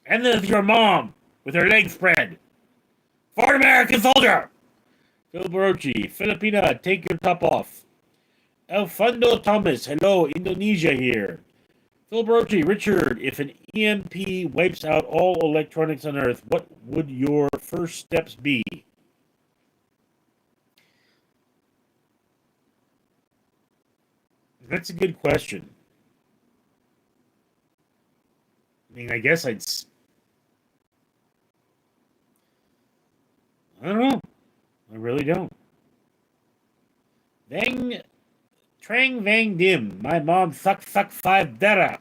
And there's your mom with her legs spread. For American soldier! Phil Barochi, Filipina, take your top off. Alfando Thomas, hello, Indonesia here. Phil Barochi, Richard, if an EMP wipes out all electronics on Earth, what would your first steps be? That's a good question. I mean, I guess I don't know. I really don't. Vang Trang Vang Dim. My mom suck 5 dara.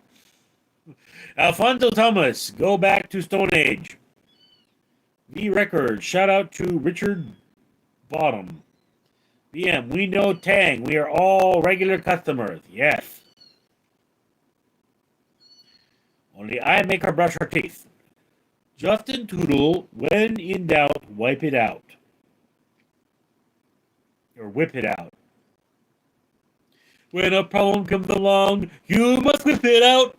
Alfonso Thomas. Go back to Stone Age. V Record. Shout out to Richard Bottom. BM. We know Tang. We are all regular customers. Yes. Only I make her brush her teeth. Justin Tootle. When in doubt, wipe it out. Or whip it out. When a problem comes along, you must whip it out.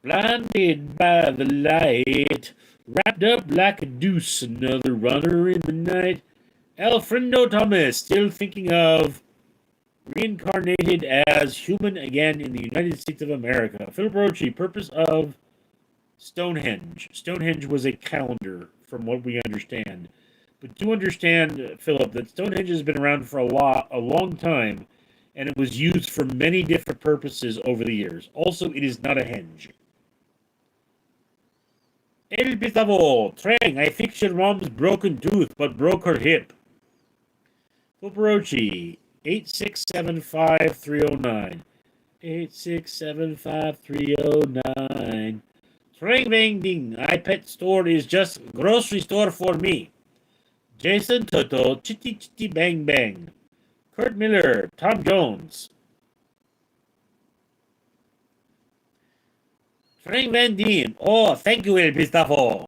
Blinded by the light, wrapped up like a deuce, another runner in the night. Alfredo Thomas, still thinking of reincarnated as human again in the United States of America. Philip Roche, purpose of Stonehenge. Stonehenge was a calendar, from what we understand. But do understand, Philip, that Stonehenge has been around for a long time, and it was used for many different purposes over the years. Also, it is not a henge. El Bisavo, Trang, I fixed your mom's broken tooth, but broke her hip. Poperochi, 8675309. 8675309. Trang Bang Ding, iPet store is just grocery store for me. Jason Toto, Chitty Chitty Bang Bang. Kurt Miller, Tom Jones. Frank Van Dien, oh, thank you, El Pistafo.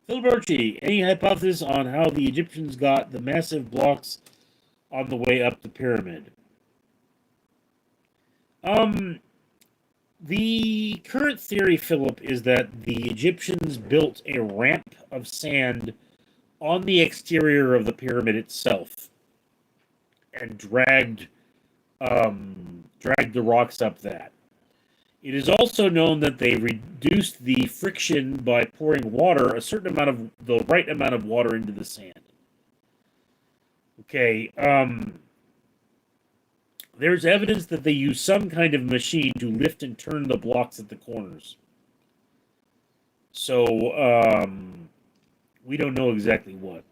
Phil Birchie, any hypothesis on how the Egyptians got the massive blocks on the way up the pyramid? The current theory, Philip, is that the Egyptians built a ramp of sand on the exterior of the pyramid itself and dragged the rocks up that. It is also known that they reduced the friction by pouring water, the right amount of water into the sand. Okay, there's evidence that they use some kind of machine to lift and turn the blocks at the corners. So, we don't know exactly what.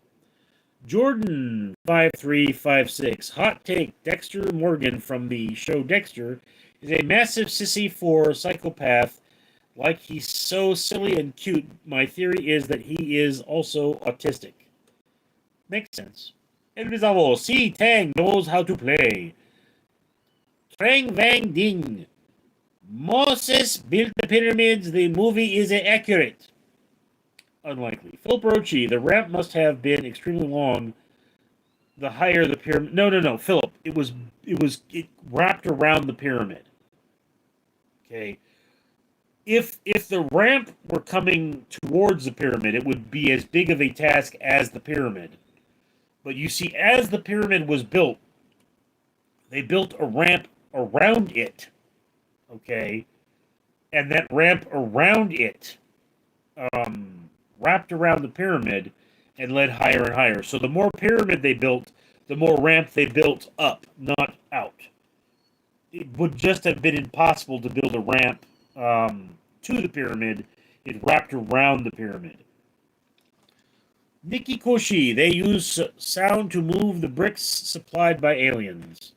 Jordan 5356. Hot take. Dexter Morgan from the show Dexter is a massive sissy for psychopath. Like he's so silly and cute. My theory is that he is also autistic. Makes sense. El Bizarro. See, Tang knows how to play. Trang Vang Ding. Moses built the pyramids. The movie is accurate. Unlikely. Philip Roche. The ramp must have been extremely long. The higher the pyramid. No, Philip. It wrapped around the pyramid. Okay. If the ramp were coming towards the pyramid, it would be as big of a task as the pyramid. But you see, as the pyramid was built, they built a ramp around it. Okay. And that ramp around it wrapped around the pyramid and led higher and higher. So the more pyramid they built, the more ramp they built up, not out. It would just have been impossible to build a ramp to the pyramid. It wrapped around the pyramid. Nikki Koshi, they use sound to move the bricks supplied by aliens.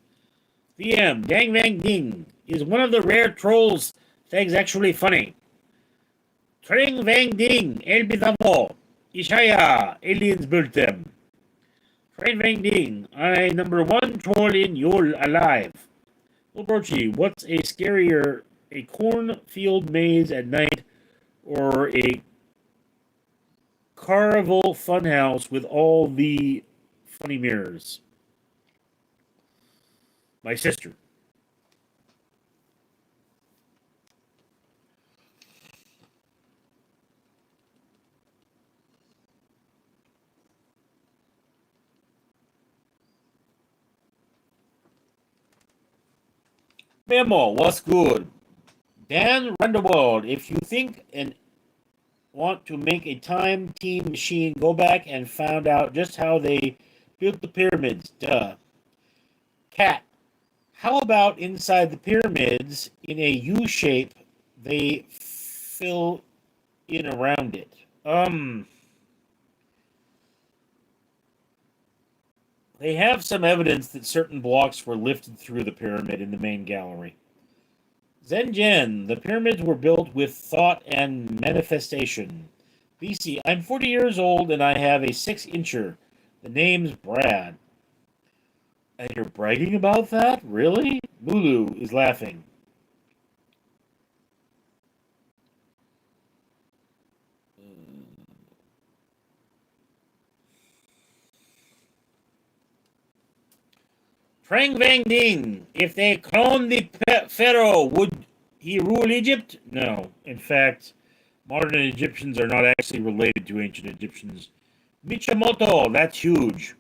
VM, Dang Vang Ding, is one of the rare trolls things actually funny. Tring Vang Ding, El Bizavo, Ishaya, aliens built them. Tring Vang Ding, I #1 troll in Yule alive. Wilbrochi, what's a scarier, a cornfield maze at night or a Carnival funhouse with all the funny mirrors? My sister. Memo, what's good? Dan Rendewald, if you think and want to make a time team machine, go back and found out just how they built the pyramids. Duh. Cat, how about inside the pyramids in a U shape they fill in around it? They have some evidence that certain blocks were lifted through the pyramid in the main gallery. Zenjen, the pyramids were built with thought and manifestation. BC, I'm 40 years old and I have a 6-incher. The name's Brad. And you're bragging about that? Really? Lulu is laughing. Trang Vang Ding, if they cloned the pharaoh, would he rule Egypt? No. In fact, modern Egyptians are not actually related to ancient Egyptians. Michamoto, that's huge.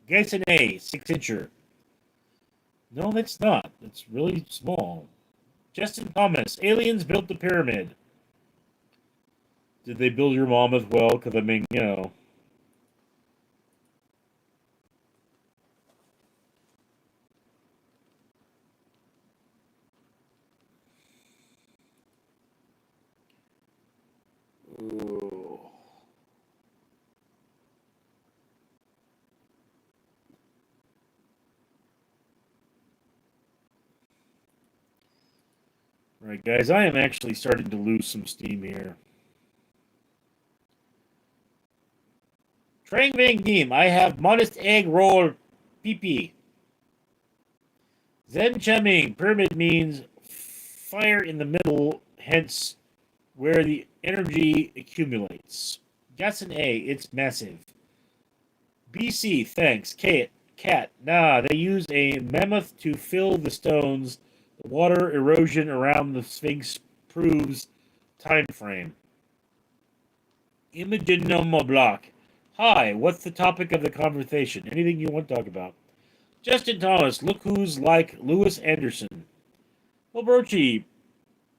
Gason A, 6-incher. No, that's not. That's really small. Justin Thomas, aliens built the pyramid. Did they build your mom as well? Because, I mean, you know. Ooh. Right, guys, I am actually starting to lose some steam here. Trang Vang Team, I have modest egg roll pee. Zen Chemming, pyramid means fire in the middle, hence where the energy accumulates. Gasson A, it's massive. BC, thanks. Cat, nah, they use a mammoth to fill the stones. The water erosion around the Sphinx proves time frame. Imogen Block. Hi, what's the topic of the conversation? Anything you want to talk about? Justin Thomas, look who's like Lewis Anderson. Well, Brochi,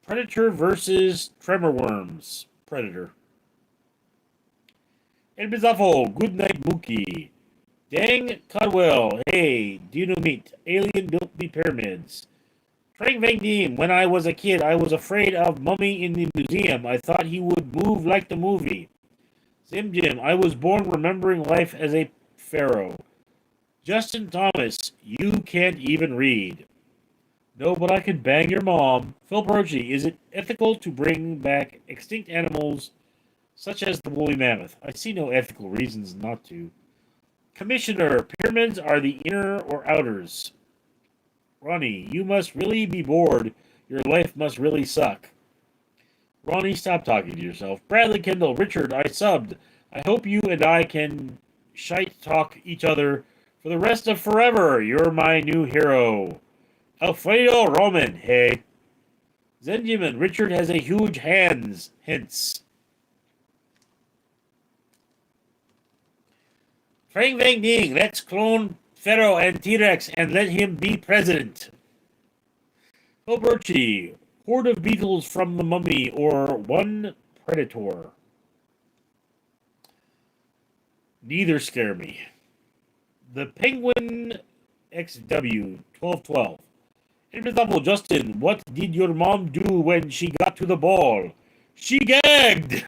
Predator versus Tremor Worms. Predator. And Bizaffo, good night, Mookie. Dang Codwell, hey, do you know meet? Alien built the pyramids. Frank Van Diem, when I was a kid, I was afraid of Mummy in the museum. I thought he would move like the movie. Sim Jim, I was born remembering life as a pharaoh. Justin Thomas, you can't even read. No, but I could bang your mom. Phil Brochi, is it ethical to bring back extinct animals such as the woolly mammoth? I see no ethical reasons not to. Commissioner, pyramids are the inner or outers. Ronnie, you must really be bored. Your life must really suck. Ronnie, stop talking to yourself. Bradley Kendall, Richard, I subbed. I hope you and I can shite talk each other for the rest of forever. You're my new hero. Alfredo Roman, hey. Zenjiman, Richard has a huge hands, hence. Frank Van Ding, let's clone Pharaoh and T-Rex and let him be president. Hilberchi, horde of beetles from the mummy or one predator. Neither scare me. The Penguin XW 1212. Invisible Justin, what did your mom do when she got to the ball? She gagged!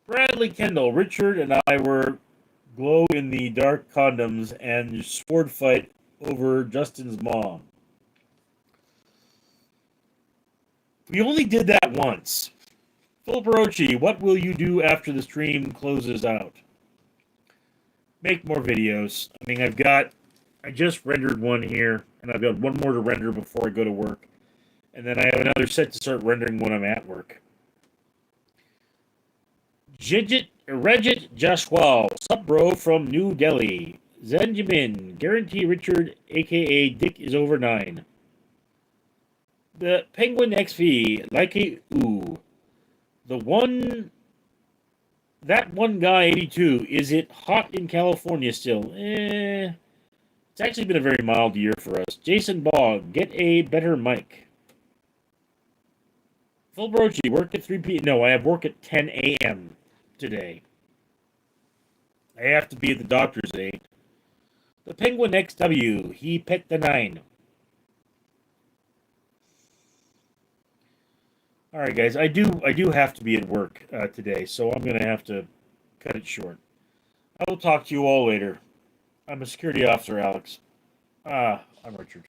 Bradley Kendall, Richard and I were glow in the dark condoms and sword fight over Justin's mom. We only did that once. Philip Rochi, what will you do after the stream closes out? Make more videos. I mean, I just rendered one here, and I've got one more to render before I go to work. And then I have another set to start rendering when I'm at work. Regit Joshua, sup bro from New Delhi. Zenjamin, guarantee Richard, aka Dick, is over 9. The Penguin XV, like a ooh. The one, that one guy, 82, is it hot in California still? It's actually been a very mild year for us. Jason Bogg, get a better mic. Phil Brochi, work at 3 p.m. No, I have work at 10 a.m. today. I have to be at the doctor's at 8. The Penguin XW, he picked the 9. All right, guys, I do have to be at work today, so I'm gonna have to cut it short. I will talk to you all later. I'm a security officer, Alex. I'm Richard.